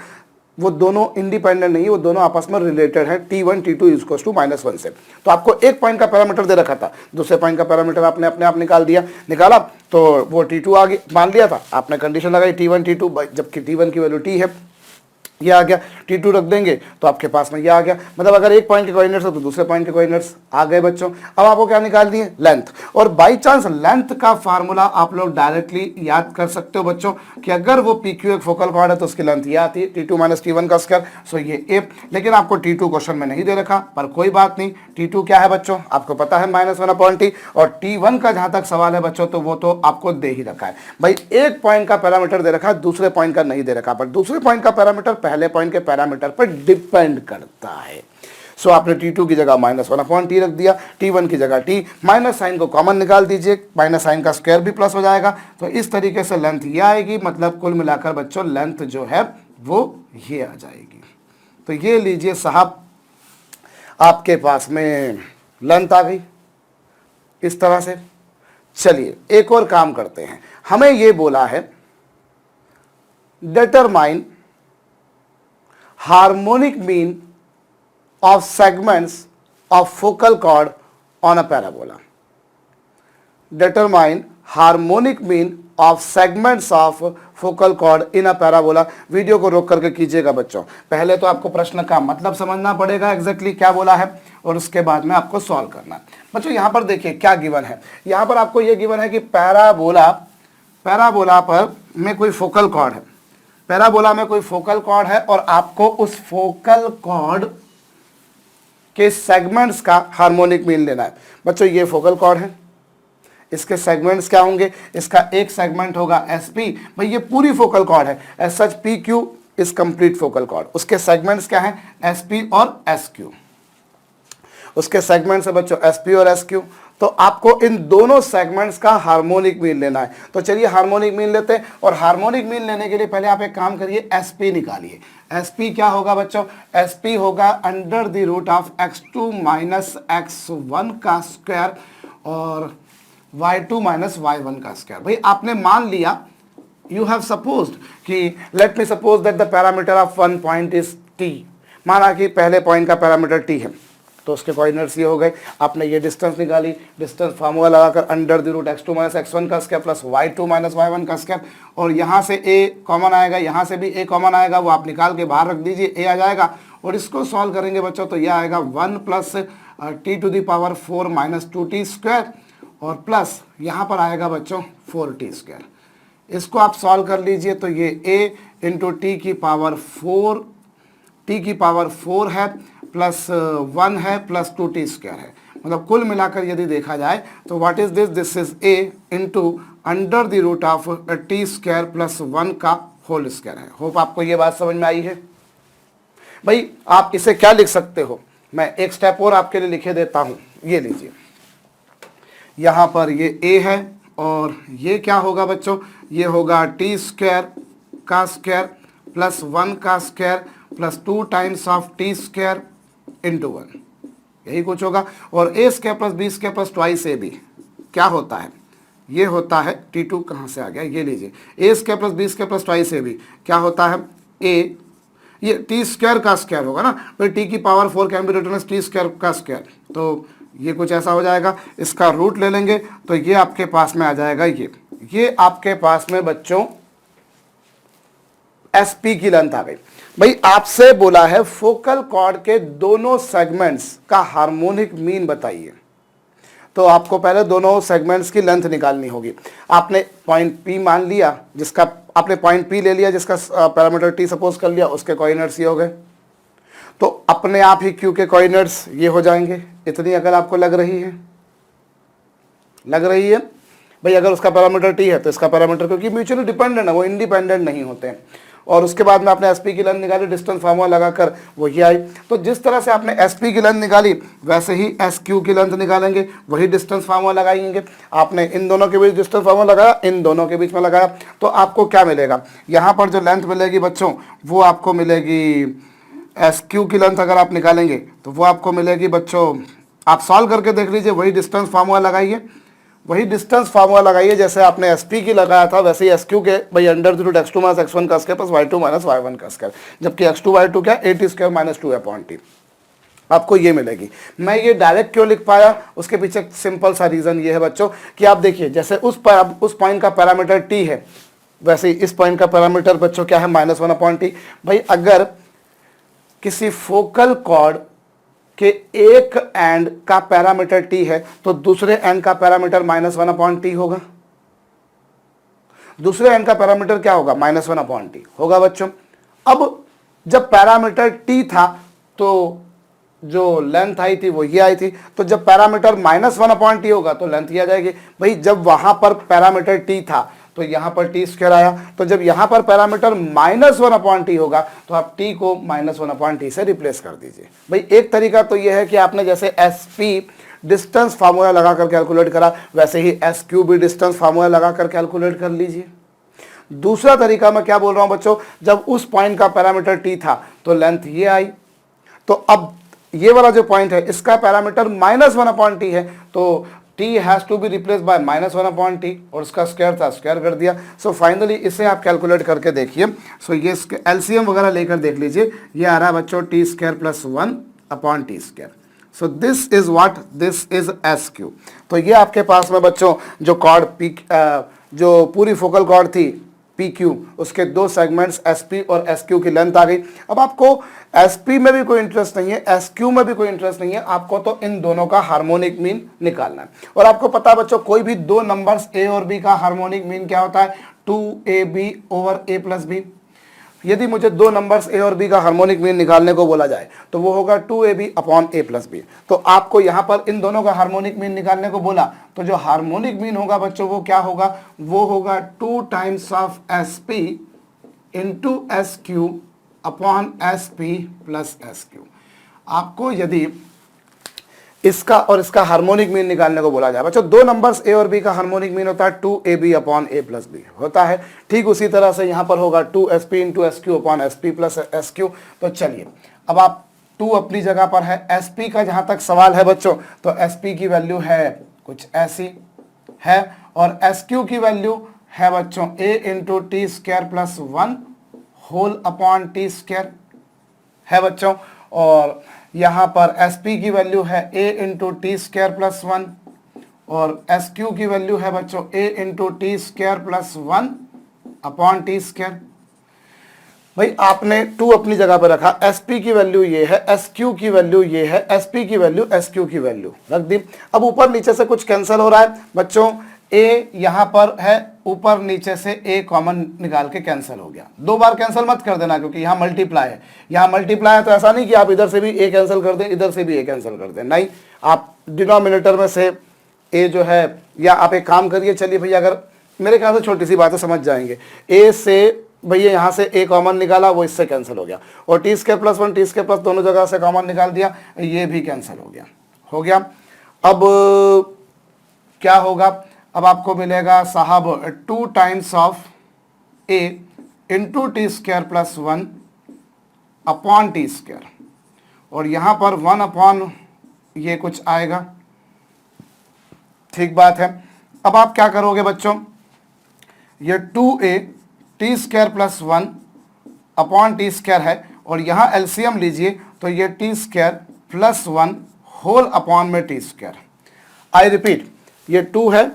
वो दोनों इंडिपेंडेंट नहीं है, वो दोनों आपस में रिलेटेड है। T1 T2 इक्वल्स टू -1 से। तो आपको एक पॉइंट का पैरामीटर दे रखा था, दूसरे पॉइंट का पैरामीटर आपने अपने आप निकाला तो वो T2 आ गया, मान लिया था आपने, कंडीशन लगाई T1 T2, जबकि T1 की वैल्यू T है, ये आ गया। T2 रख देंगे तो आपके पास में ये आ गया। मतलब अगर एक पॉइंट के कोऑर्डिनेट्स हो तो दूसरे पॉइंट के कोऑर्डिनेट्स आ गए बच्चों। अब आपको क्या निकाल दिए, लेंथ। और बाई चांस लेंथ का फार्मूला आप लोग डायरेक्टली याद कर सकते हो बच्चों कि अगर वो PQ एक फोकल कॉर्ड है तो उसकी लेंथ ये आती है T2 - T1 का स्क्वायर। सो ये A, लेकिन आपको T2 क्वेश्चन में नहीं दे रखा, पर कोई बात नहीं। T2 क्या है बच्चों, आपको पता है -1/T, और T1 का जहां तक सवाल है बच्चों तो वो तो आपको दे ही रखा है। भाई एक पॉइंट का पैरामीटर दे रखा है, दूसरे पॉइंट का नहीं दे रखा, पर दूसरे पॉइंट का पैरामीटर पहले पॉइंट के पैरामीटर पर डिपेंड करता है। सो आपने T2 की जगह -1/T रख दिया, T1 की जगह T, माइनस साइन को कॉमन निकाल दीजिए, माइनस साइन का स्क्वायर भी प्लस हो जाएगा। तो इस तरीके से लेंथ ये आएगी, मतलब कुल मिलाकर बच्चों लेंथ जो है वो ये आ जाएगी। तो ये लीजिए साहब, आपके पास में लेंथ आ गई इस तरह से। चलिए एक और काम करते हैं, हमें ये बोला है determine harmonic mean of segments of focal cord on a parabola. Determine harmonic mean of segments of focal cord in a parabola. Video को रोक करके कीजिएगा बच्चों। पहले तो आपको प्रश्न का मतलब समझना पड़ेगा, एग्जैक्टली क्या बोला है, और उसके बाद में आपको सॉल्व करना है। बच्चों यहाँ पर देखिए क्या गिवन है, यहाँ पर आपको ये गिवन है कि पैराबोला पर में कोई फोकल कॉर्ड है, पैराबोला में कोई फोकल कॉर्ड है, और आपको उस फोकल कॉर्ड के सेगमेंट्स का हार्मोनिक मीन लेना है। बच्चों ये फोकल कॉर्ड है, इसके सेगमेंट्स क्या होंगे, इसका एक सेगमेंट होगा SP। भाई ये पूरी फोकल कॉर्ड है, as such PQ is complete focal chord. उसके सेगमेंट्स क्या हैं? एसपी और एसक्यू। उसके सेगमेंट्स है बच्चों एसपी और एसक्यू। तो आपको इन दोनों सेगमेंट्स का हार्मोनिक मीन लेना है। तो चलिए हार्मोनिक मीन लेते हैं, और हार्मोनिक मीन लेने के लिए पहले आप एक काम करिए, एसपी निकालिए। एसपी क्या होगा बच्चों? एसपी होगा under the root of x2 minus x1 का स्क्वायर और y2 माइनस y1 का स्क्वायर। भाई आपने मान लिया, you have supposed कि let me suppose that the parameter of one point is t। माना कि पहले पॉइंट का पैरामीटर t है, तो उसके कोऑर्डिनेट्स ये हो गए। आपने ये डिस्टेंस निकाली, डिस्टेंस फार्मूला लगाकर under the root x2 minus x1 का square plus y2 minus y1 का स्क्वायर, और यहाँ से a कॉमन आएगा, यहाँ से भी a कॉमन आएगा, वो आप निकाल के बाहर रख दीजिए, a आ जाएगा। और इसको सॉल्व करेंगे बच्चों तो यह आएगा 1 plus t to the power 4 minus 2t square, और प्लस यहाँ पर आएगा बच्चों 4t स्क्वायर। इसको आप सॉल्व कर लीजिए तो ये a इंटू टी की पावर 4 है प्लस 1 है प्लस 2t स्क्वायर है। मतलब कुल मिलाकर यदि देखा जाए तो what is this? This is a into under the root of t square plus 1 का होल स्क्वायर है। होप आपको ये बात समझ में आई है। भाई आप इसे क्या लिख सकते हो? मैं एक स्टेप और आपके लिए लिखे देता हूँ, ये लीजिए। यहाँ पर ये a है और ये क्या होगा बच्चों? ये होगा टी स्क्वायर का स्क्वायर प्लस 1 का square plus 2 times of T square into 1, यही कुछ होगा। और A square plus B square plus twice A B क्या होता है? ये होता है T2 कहाँ से आ गया? ये लीजिए, A square plus B square plus twice A B क्या होता है? ए, ये टी स्क्वायर का स्क्वायर होगा ना, फिर टी की power 4 can be written as t square का स्क्वायर। तो ये कुछ ऐसा हो जाएगा, इसका रूट ले लेंगे तो ये आपके पास में आ जाएगा। ये आपके पास में बच्चों एसपी की लेंथ आ गई। भाई आपसे बोला है फोकल कॉर्ड के दोनों सेगमेंट्स का हार्मोनिक मीन बताइए, तो आपको पहले दोनों सेगमेंट्स की लेंथ निकालनी होगी। आपने पॉइंट P मान लिया, जिसका आपने पॉइंट P ले लिया, जिसका पैरामीटर T सपोज कर लिया, उसके कोऑर्डिनेट्स ये हो गए। तो अपने आप ही Q के कोऑर्डिनेट्स ये हो जाएंगे। इतनी अगर आपको लग रही है भाई, अगर उसका पैरामीटर T है तो इसका पैरामीटर, क्योंकि म्यूचुअली डिपेंडेंट है, वो इंडिपेंडेंट नहीं होते हैं। और उसके बाद में आपने एसपी की लेंथ निकाली, डिस्टेंस फार्मूला लगाकर वो ये आई। तो जिस तरह से आपने एसपी की लेंथ निकाली वैसे ही एसक्यू की लेंथ निकालेंगे, वही डिस्टेंस फार्मूला लगाएंगे। आपने इन दोनों के बीच डिस्टेंस फार्मूला लगाया, इन दोनों के बीच में लगाया, तो आपको क्या मिलेगा? यहाँ पर जो लेंथ मिलेगी बच्चों वो आपको मिलेगी एसक्यू की लेंथ। अगर आप निकालेंगे तो वो आपको मिलेगी बच्चों, आप सॉल्व करके देख लीजिए, वही डिस्टेंस फार्मूला लगाइए, वही डिस्टेंस फार्मूला लगाइए जैसे आपने एसपी की लगाया था, वैसे ही एसक्यू के भाई under the root x2 minus x1 का square plus y2 minus y1 का स्क्वायर, जबकि x2 y2 क्या? 8 स्क्वायर माइनस 2 अपॉन टी, आपको ये मिलेगी। मैं ये डायरेक्ट क्यों लिख पाया? उसके पीछे सिंपल सा रीजन ये है बच्चों कि आप देखिए, जैसे उस पॉइंट का पैरामीटर टी है, वैसे ही इस पॉइंट का पैरामीटर बच्चों क्या है? -1 अपॉन टी। भाई अगर किसी फोकल कॉर्ड कि एक एंड का पैरामीटर टी है तो दूसरे एंड का पैरामीटर -1 अपॉन टी होगा। दूसरे एंड का पैरामीटर क्या होगा? -1 अपॉन टी होगा बच्चों। अब जब पैरामीटर टी था तो जो लेंथ आई थी वो ये आई थी, तो जब पैरामीटर -1 अपॉन टी होगा तो लेंथ ये आ जाएगी। भाई जब वहां पर पैरामीटर टी था तो यहां पर टी स्क्वायर आया, तो जब यहां पर पैरामीटर -1 अपॉन टी होगा तो आप टी को -1 अपॉन टी से रिप्लेस कर दीजिए। भाई एक तरीका तो यह है कि आपने जैसे एस पी डिस्टेंस फार्मूला लगाकर कैलकुलेट करा, वैसे ही एस क्यू भी डिस्टेंस फार्मूला लगाकर कैलकुलेट कर लीजिए। दूसरा तरीका मैं क्या बोल रहा हूं बच्चों, जब उस पॉइंट का पैरामीटर टी था तो लेंथ ये आई, तो अब ये वाला जो पॉइंट है इसका पैरामीटर -1 अपॉन टी है, तो t has to be replace by -1 upon t, और उसका स्क्वायर था, स्क्वायर कर दिया। सो फाइनली इसे आप कैलकुलेट करके देखिए। सो ये एलसीएम वगैरह लेकर देख लीजिए, ये आ रहा है बच्चों T square plus 1 upon T square. So this is what, this is S Q. तो ये आपके पास में बच्चों जो कॉर्ड पी, जो पूरी फोकल कॉर्ड थी पी क्यू, उसके दो सेगमेंट्स एस पी और एस क्यू की लेंथ आ गई। अब आपको एस पी में भी कोई इंटरेस्ट नहीं है, एस क्यू में भी कोई इंटरेस्ट नहीं है, आपको तो इन दोनों का हार्मोनिक मीन निकालना है। और आपको पता है बच्चों, कोई भी दो नंबर्स ए और बी का हार्मोनिक मीन क्या होता है? 2ab over a plus B. यदि मुझे दो नंबर्स ए और बी का हार्मोनिक मीन निकालने को बोला जाए तो वो होगा 2ab upon a plus B. तो आपको यहाँ पर इन दोनों का हार्मोनिक मीन निकालने को बोला, तो जो हार्मोनिक मीन होगा बच्चों वो क्या होगा? वो होगा 2 times of S P into S Q upon S P plus S Q. आपको यदि इसका और इसका हार्मोनिक मीन निकालने को बोला जाए बच्चों, दो नंबर्स ए और बी का हार्मोनिक मीन होता है 2ab upon a plus B होता है। ठीक उसी तरह से यहां पर होगा 2sp into S Q upon S P plus S Q. तो चलिए अब आप 2 अपनी जगह पर है, sp का जहां तक सवाल है बच्चों तो sp की वैल्यू है कुछ ऐसी है और sq की वैल्यू है बच्चों a into t square plus 1 whole upon T square है बच्चों। और यहां पर sp की वैल्यू है a into t square plus 1 और sq की वैल्यू है बच्चों a into t square plus 1 upon T square. भाई आपने 2 अपनी जगह पर रखा, sp की वैल्यू ये है, sq की वैल्यू ये है, sp की वैल्यू sq की वैल्यू रख दी। अब ऊपर नीचे से कुछ कैंसिल हो रहा है बच्चों, a यहां पर है, ऊपर नीचे से a कॉमन निकाल के कैंसिल हो गया। 2 बार कैंसिल मत कर देना क्योंकि यहां मल्टीप्लाई है, यहां मल्टीप्लाई है तो ऐसा नहीं कि आप इधर से भी a कैंसिल कर दें इधर से भी a कैंसिल कर दें, नहीं, आप डिनोमिनेटर में से a जो है, या आप एक काम करिए, चलिए भैया अगर मेरे ख्याल से छोटी सी बात है समझ जाएंगे, a से भैया यहाँ से a कॉमन निकाला वो इससे कैंसिल हो गया और T square plus 1 T square plus दोनों जगह से कॉमन निकाल दिया, ये भी कैंसिल हो गया। अब क्या होगा, अब आपको मिलेगा साहब 2 times of a into t square plus 1 upon T square और यहां पर 1 अपॉन ये कुछ आएगा, ठीक बात है। अब आप क्या करोगे बच्चों, ये 2a t square plus 1 upon T square है और यहां एलसीएम लीजिए तो ये t square plus 1 whole upon में टी स्क्वायर। आई रिपीट, ये 2 है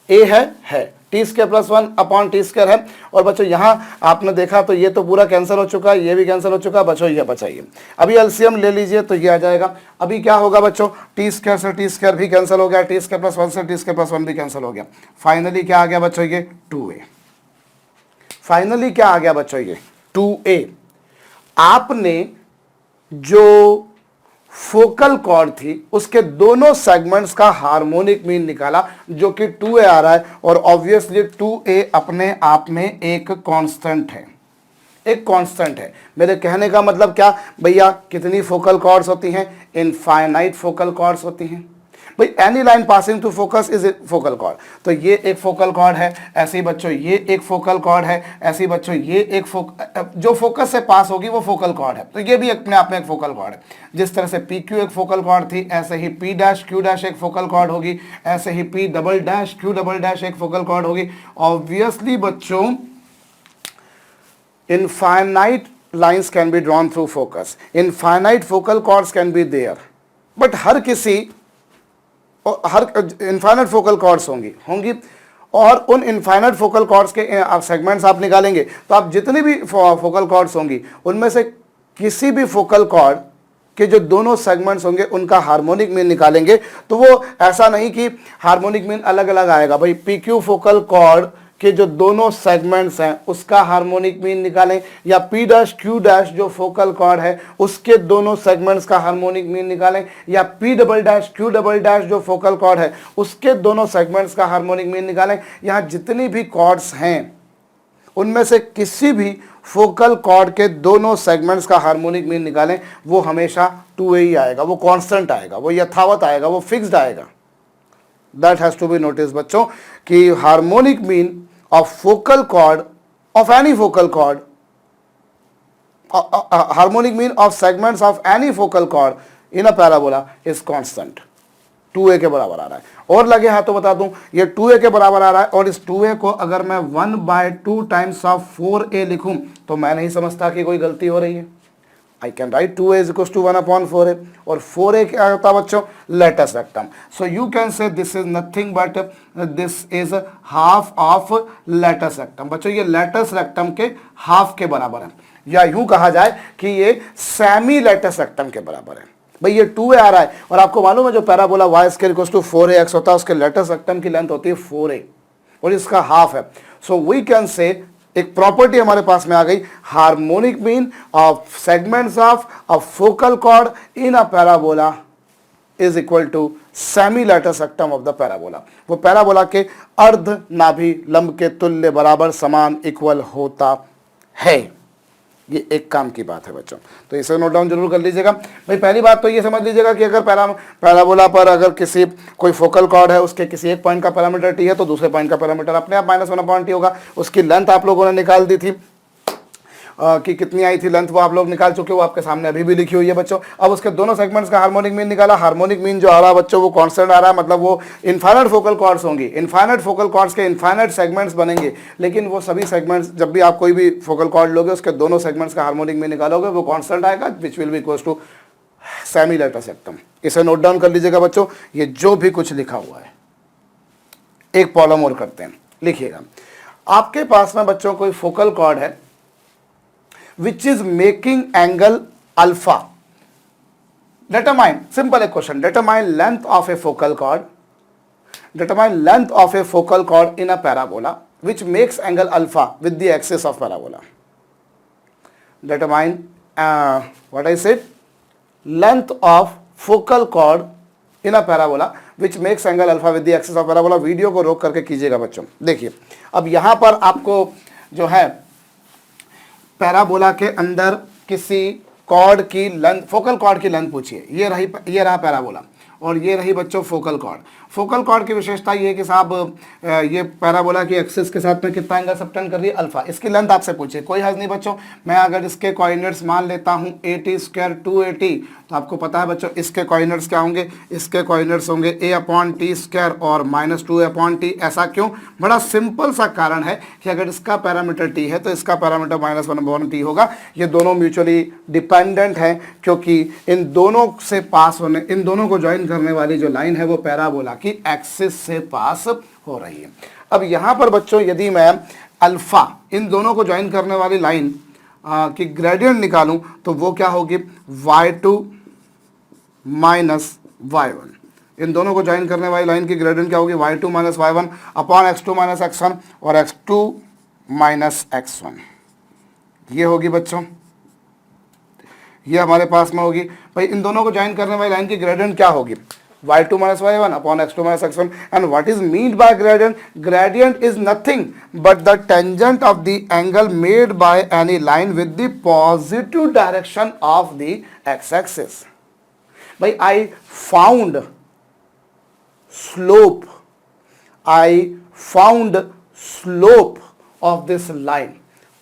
a है t square plus 1 upon T square है और बच्चों यहां आपने देखा तो ये तो पूरा कैंसिल हो चुका है, ये भी कैंसिल हो चुका है बच्चों, ये बचाइए। अभी एलसीएम ले लीजिए तो ये आ जाएगा। अभी क्या होगा बच्चों, टी स्क्वायर से टी स्क्वायर भी कैंसिल हो गया, टी स्क्वायर प्लस 1 से टी स्क्वायर प्लस 1 भी कैंसिल हो गया। फाइनली क्या आ गया बच्चों, ये 2a। फाइनली क्या आ गया बच्चों, ये 2a। आपने जो फोकल कॉर्ड थी उसके दोनों सेगमेंट्स का हार्मोनिक मीन निकाला जो कि 2a आ रहा है और ऑब्वियसली 2a अपने आप में एक कांस्टेंट है, एक कांस्टेंट है। मेरे कहने का मतलब क्या भैया, कितनी फोकल कॉर्ड्स होती हैं, इनफाइनाइट फोकल कॉर्ड्स होती हैं। भाई any line passing to focus is a focal chord, तो ये एक फोकल कॉर्ड है, ऐसे ही बच्चों ये एक फोकल कॉर्ड है, ऐसे ही बच्चों ये एक जो फोकस से पास होगी वो फोकल कॉर्ड है, तो ये भी अपने आप में एक फोकल कॉर्ड है। जिस तरह से पी क्यू एक फोकल कॉर्ड थी ऐसे ही पी डैश क्यू डैश एक फोकल कॉर्ड होगी, ऐसे ही P double dash Q double dash एक फोकल कॉर्ड होगी। ऑब्वियसली बच्चों infinite lines can be drawn through focus, infinite focal cords can be there, but हर इनफाइनाइट फोकल कॉर्ड्स होंगी और उन इनफाइनाइट फोकल कॉर्ड्स के आप सेगमेंट्स आप निकालेंगे तो आप जितनी भी फोकल कॉर्ड्स होंगी उनमें से किसी भी फोकल कॉर्ड के जो दोनों सेगमेंट्स होंगे उनका हार्मोनिक मीन निकालेंगे। तो वो ऐसा नहीं कि हार्मोनिक मीन अलग अलग आएगा, भाई पी क्यू फोकल कॉर्ड के जो दोनों सेगमेंट्स हैं उसका हार्मोनिक मीन निकालें, या पी डैश क्यू डैश जो फोकल कॉर्ड है उसके दोनों सेगमेंट्स का हार्मोनिक मीन निकालें, या P double dash Q double dash जो फोकल कॉर्ड है उसके दोनों सेगमेंट्स का हार्मोनिक मीन निकालें। यहाँ जितनी भी कॉर्ड्स हैं उनमें से किसी भी फोकल कॉर्ड के दोनों सेगमेंट्स का हार्मोनिक मीन निकालें, वो हमेशा 2a ही आएगा, वो कांस्टेंट आएगा, वो यथावत आएगा, वो फिक्स्ड आएगा। That has to be notice बच्चों कि harmonic mean of focal chord of any focal chord, harmonic mean of segments of any focal chord in a parabola is constant, 2a के बराबर आ रहा है। और लगे हाथों बता दूं ये 2a के बराबर आ रहा है और इस 2a को अगर मैं 1/2 टाइम्स ऑफ 4a लिखूं तो मैं नहीं समझता कि कोई गलती हो रही है। I can write 2a is equals to 1/4a और 4a क्या होता है बच्चों, latus rectum. So you can say this is nothing but this is half of latus rectum. बच्चों ये लेटस रेक्टम के हाफ के बराबर है, या यूं कहा जाए कि ये सेमी लेटस रेक्टम के बराबर है। भाई ये 2a आ रहा है और आपको मालूम है जो parabola y square equals to 4ax होता है उसके लेटस रेक्टम की लेंथ होती है 4a और इसका हाफ है। सो वी कैन से एक प्रॉपर्टी हमारे पास में आ गई, harmonic mean of segments of a focal chord in a parabola is equal to semi latus rectum of the parabola. वो पैराबोला के अर्ध नाभि लंब के तुल्य बराबर समान इक्वल होता है। ये एक काम की बात है बच्चों, तो इसे नोट डाउन जरूर कर लीजिएगा। भाई पहली बात तो ये समझ लीजिएगा कि अगर पैराबोला पर अगर किसी कोई फोकल कॉर्ड है, उसके किसी एक पॉइंट का पैरामीटर टी है, तो दूसरे पॉइंट का पैरामीटर अपने आप -1/t होगा। उसकी लेंथ आप लोगों ने निकाल दी थी कि कितनी आई थी लेंथ, वो आप लोग निकाल चुके हो, आपके सामने अभी भी लिखी हुई है बच्चों। अब उसके दोनों सेगमेंट्स का हार्मोनिक मीन निकाला। हार्मोनिक मीन जो आ रहा है बच्चों वो कांस्टेंट आ रहा है, मतलब वो इनफाइनाइट फोकल कॉर्ड्स होंगी, इनफाइनाइट फोकल कॉर्ड्स के इनफाइनाइट सेगमेंट्स बनेंगे, लेकिन वो सभी सेगमेंट्स, जब भी आप कोई भी फोकल कॉर्ड लोगे उसके दोनों सेगमेंट्स का हार्मोनिक मीन निकालोगे वो कांस्टेंट आएगा, which will be equals to semi latus rectum. इसे नोट डाउन कर लीजिएगा बच्चों, ये जो भी कुछ लिखा हुआ है। एक प्रॉब्लम और करते हैं, लिखिएगा। आपके पास में बच्चों कोई फोकल कॉर्ड है which is making angle alpha. Determine, simple question, determine length of a focal cord, determine length of a focal cord in a parabola which makes angle alpha with the axis of parabola. Determine what I said, length of focal cord in a parabola which makes angle alpha with the axis of parabola। Video को रोक करके कीजिएगा बच्चों। देखिए अब यहां पर आपको जो है पैराबोला के अंदर किसी कॉर्ड की लेंथ, फोकल कॉर्ड की लेंथ पूछिए। ये रहा पैराबोला और ये रही बच्चों फोकल कॉर्ड। फोकल कॉर्ड की विशेषता ये है कि साहब ये पैराबोला की एक्सिस के साथ में कितना एंगल सबटेंड कर रही है, अल्फा। इसकी लेंथ आपसे पूछिए, कोई हर्ज नहीं बच्चों। मैं अगर इसके कोऑर्डिनेट्स मान लेता हूँ 80² 280, तो आपको पता है बच्चों इसके कोऑर्डिनेट्स क्या होंगे, इसके कोऑर्डिनेट्स होंगे a/t² और -2a/t। ऐसा क्यों? बड़ा सिंपल सा कारण है कि अगर इसका पैरामीटर t है तो इसका पैरामीटर -1/t होगा। ये दोनों म्यूचुअली डिपेंडेंट हैं, क्योंकि इन दोनों से पास होने, इन दोनों को ज्वाइन करने वाली जो लाइन है वो पैराबोला की एक्सिस से पास हो रही है। अब यहां पर बच्चों यदि मैं अल्फा, इन दोनों को ज्वाइन करने वाली लाइन की ग्रेडियंट निकालूं तो वो क्या होगी, y2 - y1। इन दोनों को ज्वाइन करने वाली लाइन की ग्रेडियंट क्या होगी, y2 - y1 upon x2 - x1 और x2 - x1। ये होगी बच्चों, ये हमारे पास में होगी। भाई इन दोनों को ज्वाइन करने वाली लाइन की ग्रेडियंट क्या होगी, y2 - y1 upon x2 - x1। and what is meant by gradient? Gradient is nothing but the tangent of the angle made by any line with the positive direction of the x-axis. By I found slope of this line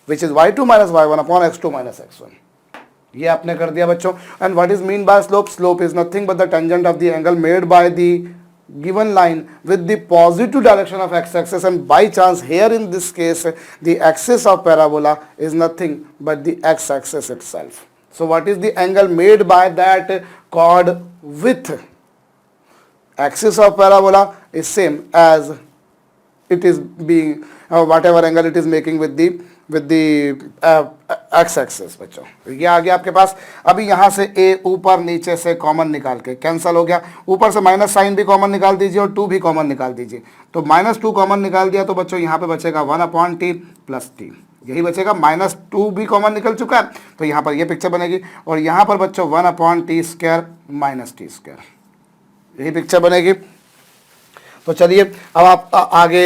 which is y2 - y1 upon x2 - x1। ये आपने कर दिया बच्चों। And what is mean by slope? Slope is nothing but the tangent of the angle made by the given line with the positive direction of x axis. And by chance here in this case the axis of parabola is nothing but the x axis itself. So what is the angle made by that chord with axis of parabola is same as it is being whatever angle it is making with the x axis। बच्चों ये आ गया आपके पास। अभी यहाँ से a ऊपर नीचे से कॉमन निकाल के कैंसिल हो गया, ऊपर से माइनस साइन भी कॉमन निकाल दीजिए और 2 भी कॉमन निकाल दीजिए। तो -2 कॉमन निकाल दिया तो बच्चों यहाँ पे बचेगा 1/t + t, यही बचेगा। -2 भी कॉमन निकल चुका है तो यहाँ पर ये पिक्चर बनेगी और यहाँ पर बच्चों 1/t² - t², यही पिक्चर बनेगी। तो चलिए अब आप आगे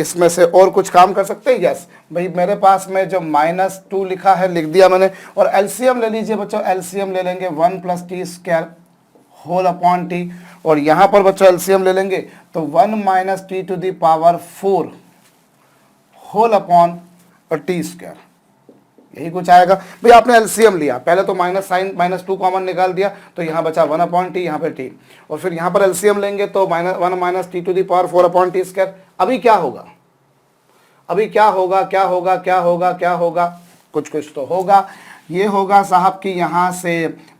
इसमें से और कुछ काम कर सकते हैं। यस भाई मेरे पास में जो -2 लिखा है लिख दिया मैंने, और एलसीएम ले लीजिए बच्चों। एलसीएम ले लेंगे 1 + t² होल अपॉन t, और यहाँ पर बच्चों एलसीएम ले लेंगे तो 1 - t⁴ होल अपॉन t², यही कुछ आएगा। भाई आपने एलसीएम लिया, पहले तो माइनस साइन -2 कॉमन निकाल दिया तो यहाँ बचा 1/t, यहाँ पे t, और फिर यहाँ पर एलसीएम लेंगे तो 1 - t⁴ t²। अभी क्या होगा, अभी क्या होगा, क्या होगा, क्या होगा, क्या होगा, कुछ तो होगा। ये होगा साहब कि यहाँ से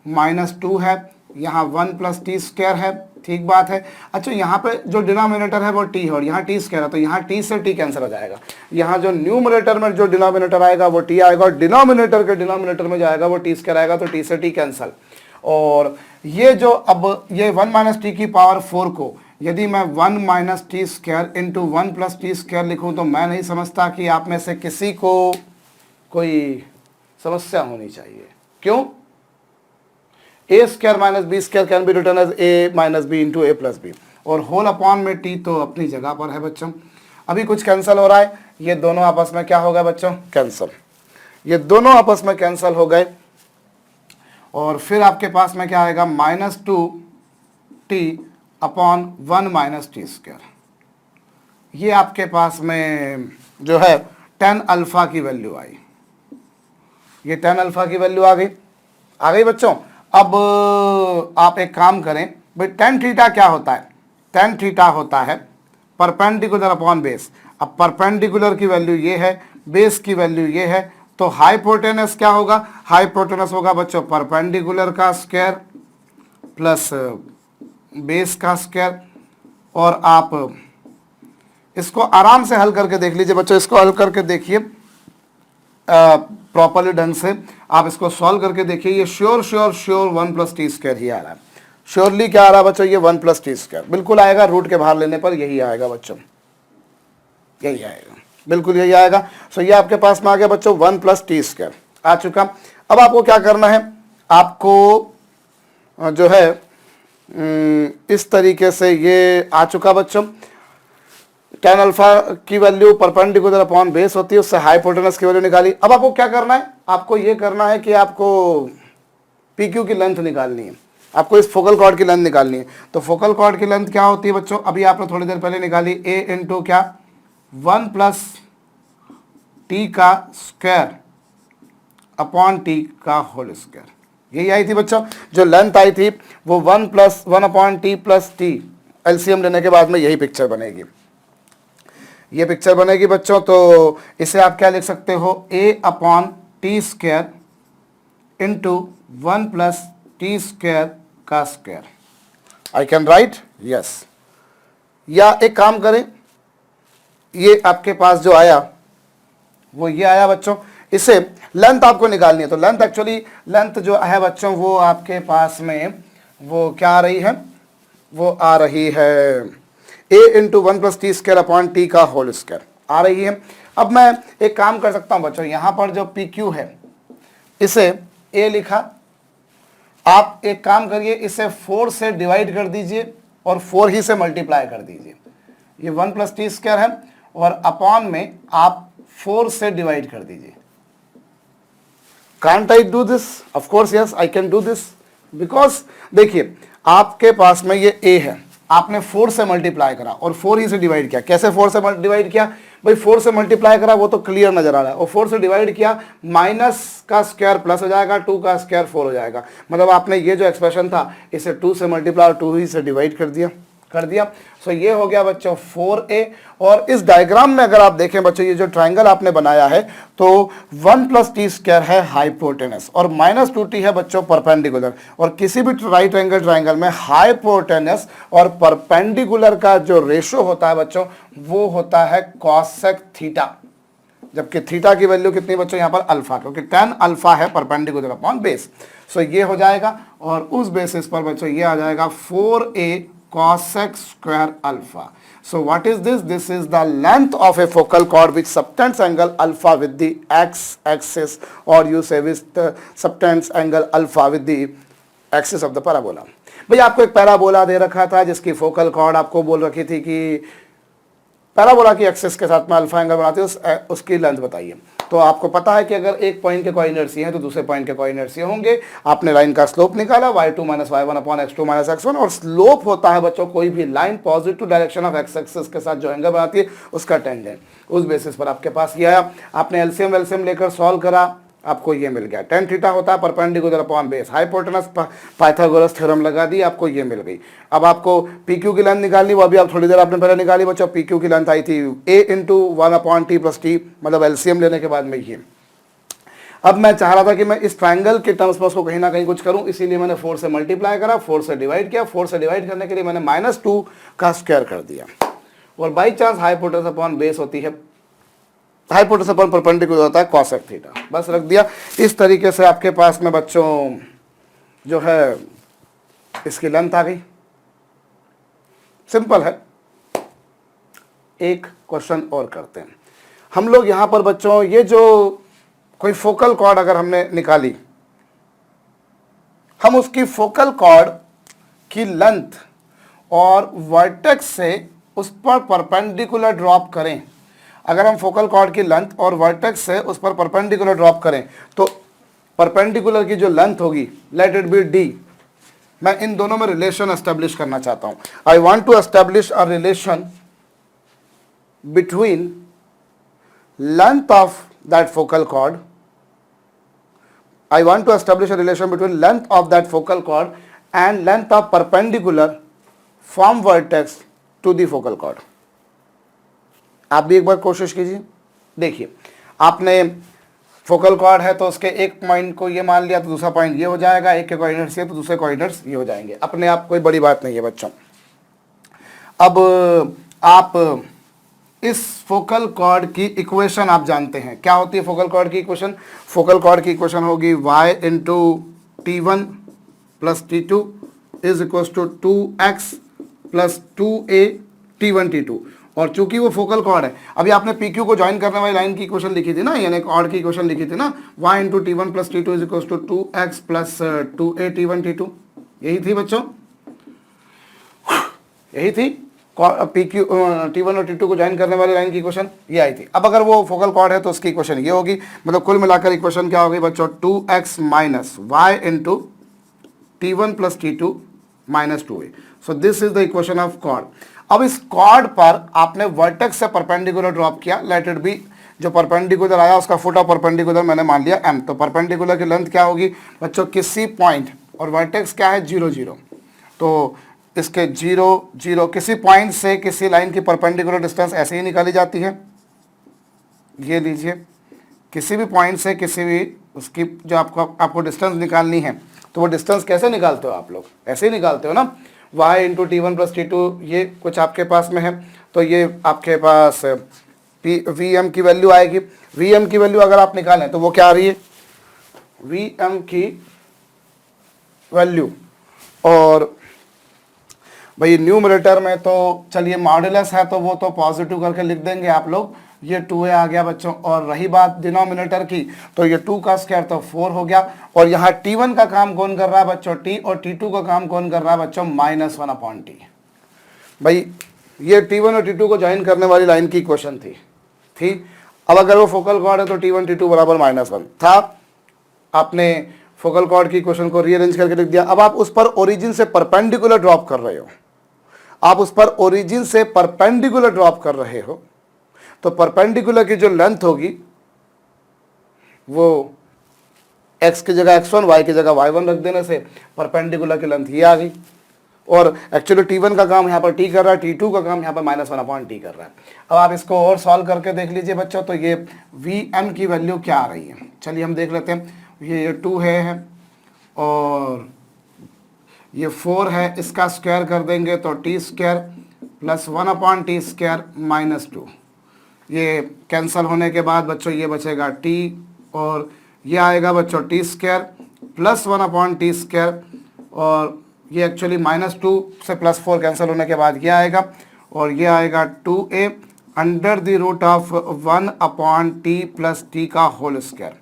-2 है, यहाँ 1 + t² है, ठीक बात है। अच्छा यहाँ पे जो डिनोमिनेटर है वो t है और यहाँ t² है, तो यहाँ t से t कैंसिल हो जाएगा। यहाँ जो न्यूमरेटर में जो डिनोमिनेटर आएगा वो t आएगा और डिनोमिनेटर के डिनोमिनेटर में जाएगा वो t² आएगा, तो t से t कैंसिल। और ये जो अब ये 1 - t⁴ को यदि मैं 1 - t² × 1 + t² लिखूँ तो मैं नहीं समझता कि आप में से किसी को कोई समस्या होनी चाहिए। क्यों? a² - b² can be written as a - b × a + b, और होल अपॉन में t तो अपनी जगह पर है बच्चों। अभी कुछ कैंसिल हो रहा है, ये दोनों आपस में क्या होगा बच्चों, कैंसिल। ये दोनों आपस में कैंसिल हो गए और फिर आपके पास में क्या आएगा, -2t upon 1 minus T square. ये आपके पास में जो है tan अल्फा की वैल्यू आई, ये tan अल्फा की वैल्यू आ गई बच्चों। अब आप एक काम करें भाई, tan थीटा क्या होता है, tan थीटा होता है परपेंडिकुलर अपॉन बेस। अब परपेंडिकुलर की वैल्यू ये है, बेस की वैल्यू ये है, तो हाइपोटेनस क्या होगा, हाइपोटेनस होगा बच्चों परपेंडिकुलर का स्क्वायर प्लस बेस का स्क्वायर। और आप इसको आराम से हल करके देख लीजिए बच्चों, इसको हल करके देखिए प्रॉपरली ढंग से आप इसको सॉल्व करके देखिए। ये श्योर 1 प्लस टी स्क्वायर ही आ रहा है, श्योरली क्या आ रहा है बच्चों, ये 1 प्लस टी स्क्वायर बिल्कुल आएगा, रूट के बाहर लेने पर यही आएगा बच्चों, यही आएगा, बिल्कुल यही आएगा। सो ये आपके पास में आ गया बच्चों 1 प्लस टी स्क्वायर आ चुका। अब आपको क्या करना है, आपको जो है इस तरीके से ये आ चुका बच्चों, tan अल्फा की वैल्यू परपेंडिकुलर अपॉन बेस होती है, उससे हाइपोटेनस की वैल्यू निकाली। अब आपको क्या करना है, आपको ये करना है कि आपको PQ की लेंथ निकालनी है, आपको इस फोकल कॉर्ड की लेंथ निकालनी है। तो फोकल कॉर्ड की लेंथ क्या होती है बच्चों, अभी आपने थोड़ी देर पहले निकाली, a इंटू क्या 1 प्लस टी का स्क्वायर अपॉन टी का होल स्क्वायर, यही आई थी बच्चों। जो लेंथ आई थी वो 1 plus 1 upon T plus T, LCM लेने के बाद में यही पिक्चर बनेगी, ये पिक्चर बनेगी बच्चों। तो इसे आप क्या लिख सकते हो, a upon T square into 1 plus T square का square, I can write yes. या एक काम करें, ये आपके पास जो आया वो ये आया बच्चों, इसे लेंथ आपको निकालनी है। तो लेंथ एक्चुअली लेंथ जो है बच्चों वो आपके पास में वो क्या आ रही है, वो आ रही है a into 1 plus T square upon T का होल स्क्वायर आ रही है। अब मैं एक काम कर सकता हूं बच्चों, यहां पर जो PQ है इसे a लिखा, आप एक काम करिए इसे 4 से डिवाइड कर दीजिए और 4 ही से मल्टीप्लाई कर दीजिए। ये 1 प्लस टी स्क्वायर है और अपॉन में आप 4 से डिवाइड कर दीजिए। Can't I do this, of course yes I can do this, because देखिए आपके पास में ये a है, आपने 4 से मल्टीप्लाई करा और 4 ही से डिवाइड किया। कैसे 4 से डिवाइड किया भाई, 4 से मल्टीप्लाई करा वो तो क्लियर नजर आ रहा है, और 4 से डिवाइड किया, माइनस का स्क्वायर प्लस हो जाएगा, 2 का स्क्वायर 4 हो जाएगा। मतलब आपने ये जो एक्सप्रेशन था इसे 2 से मल्टीप्लाई और 2 ही से डिवाइड कर दिया। सो ये हो गया बच्चों 4a। और इस डायग्राम में अगर आप देखें बच्चों, ये जो ट्रायंगल आपने बनाया है तो 1 प्लस टी स्क्वायर है हाइपोटेनस और -2t है बच्चों परपेंडिकुलर। और किसी भी राइट एंगल ट्रायंगल में हाइपोटेनस और परपेंडिकुलर का जो रेशो होता है बच्चों वो होता है कॉसेक थीटा, जबकि थीटा की वैल्यू कितनी बच्चों यहाँ पर अल्फा, क्योंकि tan अल्फा है परपेंडिकुलर अपॉन बेस। सो ये हो जाएगा और उस बेसिस पर बच्चों ये आ जाएगा 4a cosec square alpha. So what is this? This is the length of a focal chord which subtends angle alpha with the x-axis, or you say with subtends angle alpha with the axis of the parabola. भाई आपको एक parabola दे रखा था जिसकी focal cord आपको बोल रखी थी कि पैराबोला की एक्सिस के साथ में अल्फा एंगल बनाते हैं, उसकी लेंथ बताइए। तो आपको पता है कि अगर एक पॉइंट के कोइनर्सी हैं तो दूसरे पॉइंट के कोइनर्सी होंगे। आपने लाइन का स्लोप निकाला y2 minus y1 upon x2 minus x1, और स्लोप होता है बच्चों कोई भी line positive direction of x axis के साथ जो एंगल बनाती है उसका टेंजेंट। उस बेसिस पर आपके पास ये आया, आपने एलसीएम वेलसीएम लेकर सॉल्व करा, आपको ये मिल गया। tan थीटा होता है perpendicular upon base, hypotenuse Pythagoras theorem लगा दी, आपको ये मिल गई। अब आपको PQ की लेंथ निकालनी, वो अभी आप थोड़ी देर आपने पहले निकाली बच्चों। PQ की लेंथ आई थी a into 1 upon T plus T, मतलब एलसीएम लेने के बाद में ये। अब मैं चाह रहा था कि मैं इस ट्रायंगल के टर्म्स में उसको कहीं ना कहीं कुछ करूं, इसीलिए मैंने 4 से मल्टीप्लाई करा, 4 से डिवाइड किया। 4 से डिवाइड करने के लिए मैंने -2 का स्क्वायर कर दिया। और by chance hypotenuse upon base होती है, हाइपोटेनस अपॉन परपेंडिकुलर होता है कॉसेक थीटा, बस रख दिया। इस तरीके से आपके पास में बच्चों जो है इसकी लेंथ आ गई। सिंपल है। एक क्वेश्चन और करते हैं हम लोग यहां पर बच्चों। ये जो कोई फोकल कॉर्ड अगर हमने निकाली, हम उसकी फोकल कॉर्ड की लेंथ और वर्टेक्स से उस पर परपेंडिकुलर ड्रॉप करें। अगर हम फोकल कॉर्ड की लेंथ और वर्टेक्स से उस पर परपेंडिकुलर ड्रॉप करें तो परपेंडिकुलर की जो लेंथ होगी, लेट इट बी डी, मैं इन दोनों में रिलेशन एस्टेब्लिश करना चाहता हूं। I want to establish a relation between length of that focal chord, I want to establish a relation between length of that focal cord and length of perpendicular from vertex to the focal cord. आप भी एक बार कोशिश कीजिए। देखिए, आपने focal chord है तो उसके एक पॉइंट को ये मान लिया तो दूसरा पॉइंट ये हो जाएगा, एक के कोऑर्डिनेट्स ये तो दूसरे कोऑर्डिनेट्स ये हो जाएंगे, अपने आप कोई बड़ी बात नहीं है बच्चों। अब आप इस फोकल कॉर्ड की इक्वेशन आप जानते हैं, क्या होती है फोकल कॉर्ड की इक्वेशन? फोकल कॉर्ड की इक्वेशन होगी y into t one plus t two is equal to 2x plus 2a t1 t2। और चूंकि वो फोकल कॉर्ड है, अभी आपने PQ को ज्वाइन करने वाली लाइन की इक्वेशन लिखी थी ना, यानी कॉर्ड की इक्वेशन लिखी थी ना, y into t one plus t two is equal to 2x plus 2a t1 t2, यही थी बच्चों, यही थी PQ T1 और T2 को ज्वाइन करने वाली लाइन की इक्वेशन ये आई थी। अब अगर वो फोकल कॉर्ड है तो उसकी इक्वेशन ये होगी, मतलब कुल मिलाकर इक्वेशन क्या होगी बच्चों? 2x minus y into T1 plus T2 minus 2a। So this is the equation of chord. अब इस कॉर्ड पर आपने वर्टेक्स से परपेंडिकुलर ड्रॉप किया, लेट इट बी, जो परपेंडिकुलर आया उसका फुट ऑफ परपेंडिकुलर मैंने मान लिया m, तो परपेंडिकुलर की लेंथ क्या होगी बच्चों? किसी पॉइंट, और वर्टेक्स क्या है? 0 0, तो इसके 0 0 किसी पॉइंट से किसी लाइन की परपेंडिकुलर डिस्टेंस ऐसे ही निकाली जाती है। ये लीजिए, किसी भी पॉइंट से किसी भी उसकी जो आपको डिस्टेंस निकालनी है, तो वो डिस्टेंस कैसे निकालते हो आप लोग? ऐसे ही निकालते हो ना, y into t one plus t two, ये कुछ आपके पास में है तो ये आपके पास वी एम की वैल्यू आएगी। वी एम की वैल्यू अगर आप निकालें तो वो क्या आ रही है? वी एम की वैल्यू, और भाई न्यूमरेटर में तो चलिए मॉड्यूलस है तो वो तो पॉजिटिव करके लिख देंगे आप लोग, ये 2a आ गया बच्चों। और रही बात डिनोमिनेटर की, तो ये 2 का स्क्वायर तो 4 हो गया, और यहाँ t1 का काम कौन कर रहा है बच्चों? t, और t2 का काम कौन कर रहा है बच्चों? -1/t। भाई ये t1 और t2 को ज्वाइन करने वाली लाइन की इक्वेशन थी। अब अगर वो फोकल कॉर्ड है तो t1 t2 बराबर -1 था। आपने फोकल कॉर्ड की इक्वेशन को रीअरेंज करके लिख दिया। अब आप उस पर ओरिजिन से परपेंडिकुलर ड्रॉप कर रहे हो, आप उस पर ओरिजिन से परपेंडिकुलर ड्रॉप कर रहे हो, तो परपेंडिकुलर की जो लेंथ होगी वो x की जगह x1, y की जगह y1 रख देने से परपेंडिकुलर की लेंथ ये आ गई। और एक्चुअली t1 का काम यहाँ पर t कर रहा है, t2 का काम यहाँ पर -1/t कर रहा है। अब आप इसको और सॉल्व करके देख लीजिए बच्चों, तो ये Vm की वैल्यू क्या आ रही है? चलिए हम देख लेते हैं। ये 2 है और ये 4 है, इसका स्क्वायर कर देंगे तो t square plus 1/t square minus 2, ये कैंसिल होने के बाद बच्चों ये बचेगा t, और ये आएगा बच्चों t square plus 1/t square, और ये एक्चुअली -2 से +4 कैंसिल होने के बाद ये आएगा, और ये आएगा 2a under the root of 1/t plus t का होल स्क्वायर,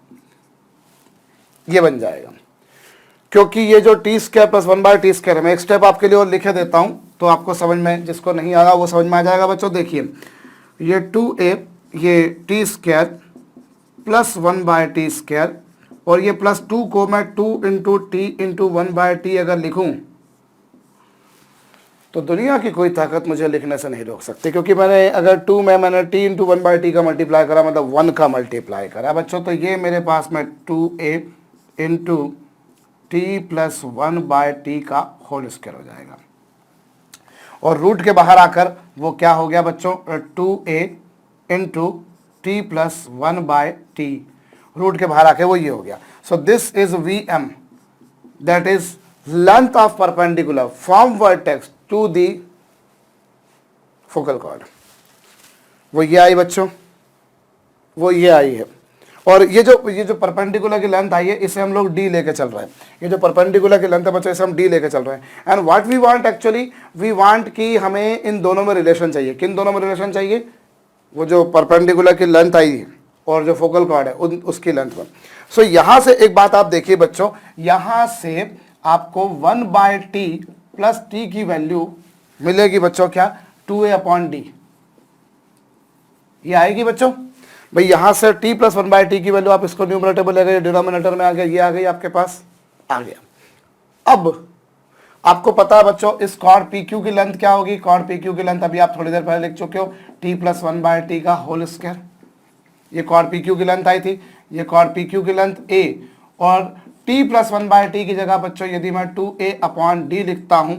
ये बन जाएगा। क्योंकि ये जो T square plus 1/t square है, मैं एक स्टेप आपके लिए और लिखे देता हूँ तो आपको समझ में, जिसको नहीं आया वो समझ में आ जाएगा बच्चों। देखिए ये 2a, ये t square plus 1/t square, और ये +2 को मैं 2 इंटू टी इंटू 1/t अगर लिखूं तो दुनिया की कोई ताकत मुझे लिखने से नहीं रोक सकती, क्योंकि अगर 2 में मैंने t इंटू 1/t का मल्टीप्लाई करा, मतलब 1 का मल्टीप्लाई करा बच्चों, तो ये मेरे पास में 2a into t plus 1/t का होल स्क्वायर हो जाएगा, और रूट के बाहर आकर वो क्या हो गया बच्चों? 2a into t plus 1/t, root के बाहर आके वो ये हो गया। So this is Vm, that is length of perpendicular from vertex to the focal chord. वो ये आई बच्चों, वो ये आई है। और ये जो परपेंडिकुलर की लेंथ आई है, इसे हम लोग d लेके चल रहे हैं। ये जो परपेंडिकुलर की लेंथ है बच्चों, इसे हम d लेके चल रहे हैं। And what we want actually, we want कि हमें इन दोनों में रिलेशन चाहिए। किन दोनों में रिलेशन चाहिए? वो जो परपेंडिकुलर की लेंथ आई है और जो फोकल कॉर्ड है उसकी लेंथ पर। सो यहाँ से एक बात आप देखिए बच्चों, यहाँ से आपको 1/t प्लस t की वैल्यू मिलेगी बच्चों क्या? 2a/d। ये आएगी बच्चों। भाई यहाँ से t प्लस 1/t की वैल्यू आप इसको न्यूमरेटर में ले गए, डिनोमिनेटर में आ गया, ये आ गई आपके पास, आ गया। अब आपको पता है बच्चों इस कॉड पी क्यू की लेंथ क्या होगी, कॉड पी क्यू की लेंथ अभी आप थोड़ी देर पहले लिख चुके हो, t प्लस 1/t का होल स्क्वायर। ये कॉड पी क्यू की लेंथ आई थी, ये कॉड पी क्यू की लेंथ a, और t प्लस 1/t की जगह बच्चों यदि मैं 2a/d लिखता हूं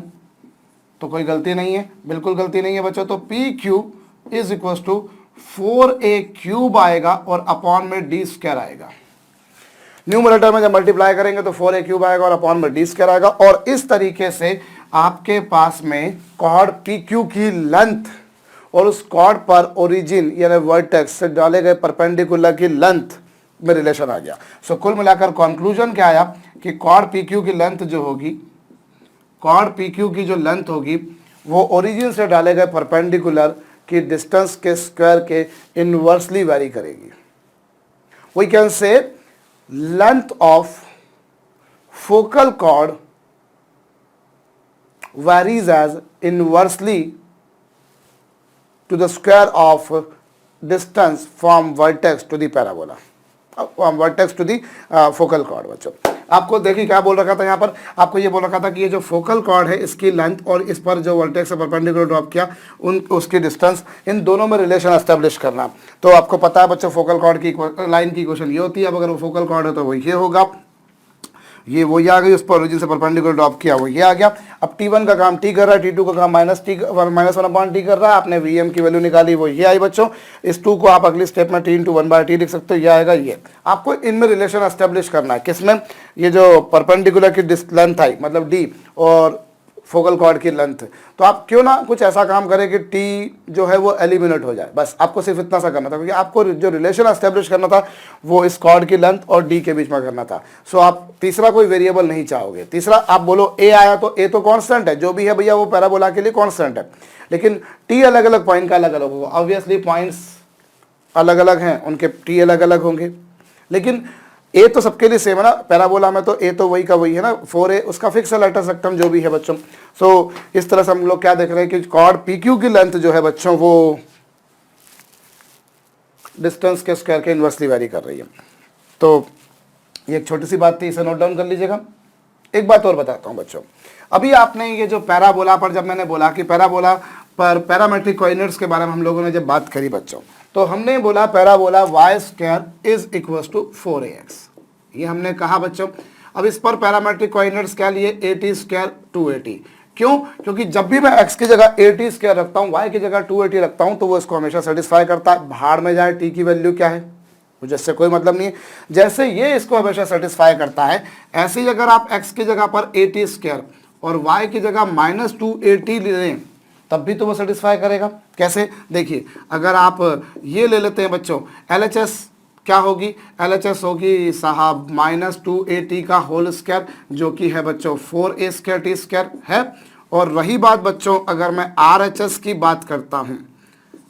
तो कोई गलती नहीं है, बिल्कुल गलती नहीं है बच्चों। तो p q is equal to 4a³ आएगा और अपॉन में d स्क्वायर आएगा। न्यूमरेटर में जब मल्टीप्लाई करेंगे तो 4a³ आएगा और अपॉन में d स्क्वायर आएगा। और इस तरीके से आपके पास में कॉर्ड PQ की लेंथ और उस कॉर्ड पर ओरिजिन यानी वर्टेक्स से डाले गए परपेंडिकुलर की लेंथ में रिलेशन आ गया। सो कुल मिलाकर कंक्लूजन क्या आया कि कॉर्ड PQ की लेंथ जो होगी, कॉर्ड PQ की जो लेंथ होगी वो ओरिजिन से डाले गए परपेंडिकुलर की डिस्टेंस के स्क्वायर के इनवर्सली वेरी करेगी। We can say length of focal chord varies as inversely to the square of distance from vertex to the parabola, from vertex to the focal chord। बच्चों आपको देखिए क्या बोल रखा था यहाँ पर, आपको ये बोल रखा था कि ये जो फोकल कॉर्ड है इसकी लेंथ और इस पर जो वर्टेक्स से परपेंडिकुलर ड्रॉप किया उसकी डिस्टेंस, इन दोनों में रिलेशन एस्टेब्लिश करना। तो आपको पता है बच्चों फोकल कॉर्ड की लाइन की इक्वेशन ये होती है, अब अगर वो फोकल कॉर्ड है तो वो ये होगा, ये वो ये आ गई, उस पर ओरिजिन से परपेंडिकुलर ड्रॉप किया वो ये आ गया। अब T1 का काम T कर रहा है, T2 का काम -1/T कर रहा है, आपने Vm की वैल्यू निकाली वो ये आई बच्चों। इस 2 को आप अगली स्टेप में T × 1/T लिख सकते हो, ये आएगा ये। आपको इनमें रिलेशन एस्टेब्लिश करना है, किसमें, ये जो परपेंडिकुलर की लेंथ आई मतलब D और फोकल कॉर्ड की लेंथ। तो आप क्यों ना कुछ ऐसा काम करें कि T जो है वो एलिमिनेट हो जाए, बस आपको सिर्फ इतना सा करना था, क्योंकि आपको जो रिलेशन एस्टेब्लिश करना था वो इस कॉर्ड की लेंथ और D के बीच में करना था। सो आप तीसरा कोई वेरिएबल नहीं चाहोगे। तीसरा आप बोलो A आया तो A तो कांस्टेंट है, जो भी है भैया वो पैराबोला के लिए कांस्टेंट है, लेकिन T अलग अलग पॉइंट का अलग अलग होगा। ऑब्वियसली पॉइंट्स अलग अलग हैं, उनके T अलग अलग होंगे, लेकिन ए तो सबके लिए सेम है ना, पैराबोला में तो ए तो वही का वही है ना, 4a उसका फिक्स है, लेटर सेक्टम जो भी है बच्चों। सो इस तरह से हम लोग क्या देख रहे हैं कि कॉर्ड PQ की लेंथ जो है बच्चों वो डिस्टेंस के स्क्वायर के इनवर्सली वेरी कर रही है। तो ये एक छोटी सी बात थी, इसे नोट डाउन कर लीजिएगा। एक बात और बताता हूँ बच्चों, अभी आपने ये जो पैराबोला पर जब मैंने बोला कि पैराबोला पर पैरामेट्रिक कोऑर्डिनेट्स के बारे में हम लोगों ने जब बात करी बच्चों, तो हमने बोला parabola y² is equal to 4ax, ये हमने कहा बच्चों। अब इस पर पैरामेट्रिक कोऑर्डिनेट्स क्या लिए, at² 2at। क्यों, क्योंकि जब भी मैं x की जगह at² रखता हूँ, y की जगह 2at रखता हूँ, तो वो इसको हमेशा सेटिस्फाई करता है। भाड़ में जाए t की वैल्यू क्या है, मुझे इससे कोई मतलब नहीं है। जैसे ये इसको हमेशा सेटिस्फाई करता है, ऐसे ही अगर आप x की जगह पर at² और y की जगह -2at लें तब भी तो वो सेटिस्फाई करेगा। कैसे, देखिए अगर आप ये ले लेते हैं बच्चों, LHS क्या होगी, LHS होगी साहब -2at का होल स्क्वायर, जो कि है बच्चों 4a² t² है। और रही बात बच्चों अगर मैं RHS की बात करता हूँ,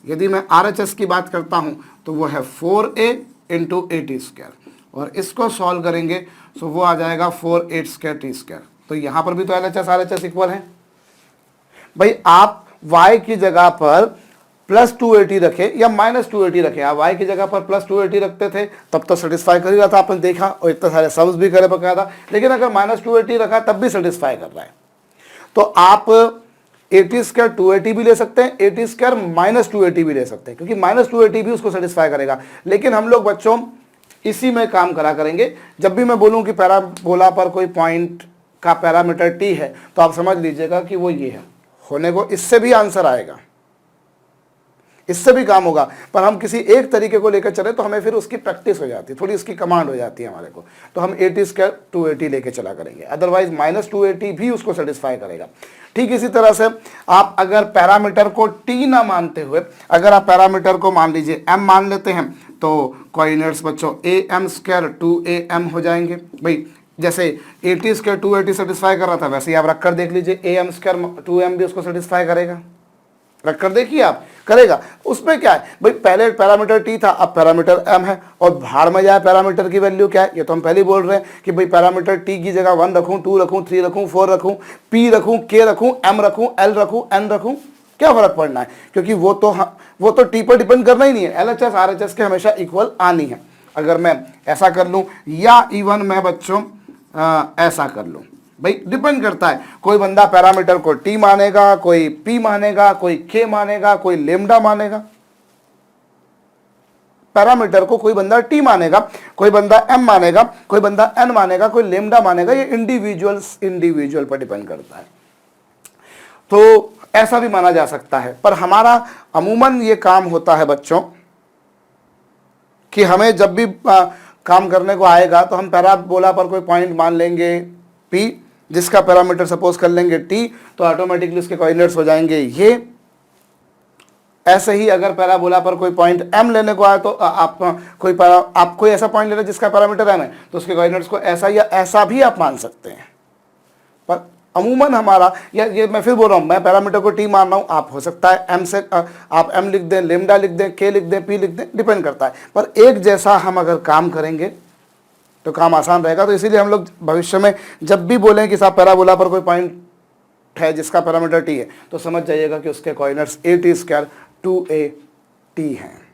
यदि मैं RHS की बात करता हूँ तो वो है 4a × at², और इसको सॉल्व करेंगे तो वो आ जाएगा 4a² t²। तो यहाँ पर भी तो LHS RHS इक्वल है। भाई आप y की जगह पर +2at रखे या -2at रखे, आप y की जगह पर +2at रखते थे तब तो सेटिस्फाई कर ही रहा था, आपने देखा, और इतने सारे सब्स भी करे बकायदा। लेकिन अगर -2at रखा तब भी सेटिस्फाई कर रहा है, तो आप at² 2at भी ले सकते हैं, at² -2at भी ले सकते हैं, क्योंकि -2at भी उसको सेटिस्फाई करेगा। लेकिन हम लोग बच्चों इसी में काम करा करेंगे। जब भी मैं बोलूँ कि पैराबोला पर कोई पॉइंट का पैरामीटर t है तो आप समझ लीजिएगा कि वो ये है, होने को इससे भी आंसर आएगा, इससे भी काम होगा, पर हम किसी एक तरीके को लेकर चले तो हमें फिर उसकी प्रैक्टिस हो जाती है, थोड़ी उसकी कमांड हो जाती है हमारे को, तो हम at² 2at लेके चला करेंगे। अदरवाइज -2at भी उसको सेटिस्फाई करेगा। ठीक इसी तरह से आप अगर पैरामीटर को t ना मानते हुए अगर आप पैरामीटर को मान लीजिए m मान लेते हैं, तो कोऑर्डिनेट्स बच्चों am² 2am हो जाएंगे। भाई जैसे at² 2at सेटिस्फाई कर रहा था, वैसे ही आप रखकर देख लीजिए am² 2m भी उसको सेटिस्फाई करेगा, रखकर देखिए आप, करेगा। उसमें क्या है भाई, पहले पैरामीटर t था, अब पैरामीटर m है, और भाड़ में जाए पैरामीटर की वैल्यू क्या है, ये तो हम पहले ही बोल रहे हैं कि भाई पैरामीटर t की जगह 1 रखूं, 2 रखूं, 3 रखूं, 4 रखूं, p रखूं, k रखूं, m रखूं, l रखूं, n रखूं, क्या फर्क पड़ना है, क्योंकि वो तो टी पर डिपेंड करना ही नहीं है। LHS RHS के हमेशा इक्वल आनी है। अगर मैं ऐसा कर लूँ या इवन मैं बच्चों ऐसा कर लूँ, भाई डिपेंड करता है। कोई बंदा पैरामीटर को टी मानेगा, कोई पी मानेगा, कोई के मानेगा, कोई लेमडा मानेगा। पैरामीटर को कोई बंदा टी मानेगा, कोई बंदा एम मानेगा, कोई बंदा एन मानेगा, कोई लेमडा मानेगा। ये इंडिविजुअल पर डिपेंड करता है। तो ऐसा भी माना जा सकता है, पर हमारा अमूमन ये काम होता है बच्चों कि हमें जब भी काम करने को आएगा तो हम पैराबोला पर कोई पॉइंट मान लेंगे P, जिसका पैरामीटर सपोज कर लेंगे T, तो ऑटोमेटिकली उसके कोऑर्डिनेट्स हो जाएंगे ये। ऐसे ही अगर पैराबोला पर कोई पॉइंट M लेने को आए तो आप कोई ऐसा पॉइंट ले रहे जिसका पैरामीटर M है, तो उसके कोऑर्डिनेट्स को ऐसा या ऐसा भी आप मान सकते हैं। पर अमूमन हमारा ये मैं फिर बोल रहा हूँ, मैं पैरामीटर को T मान रहा हूँ, आप हो सकता है M से आप M लिख दें, लेमडा लिख दें, K लिख दें, P लिख दें, डिपेंड करता है। पर एक जैसा हम अगर काम करेंगे तो काम आसान रहेगा। तो इसीलिए हम लोग भविष्य में जब भी बोलें कि साहब पैराबोला पर कोई पॉइंट है जिसका पैरामीटर T है, तो समझ जाइएगा कि उसके कोऑर्डिनेट्स AT² 2AT हैं।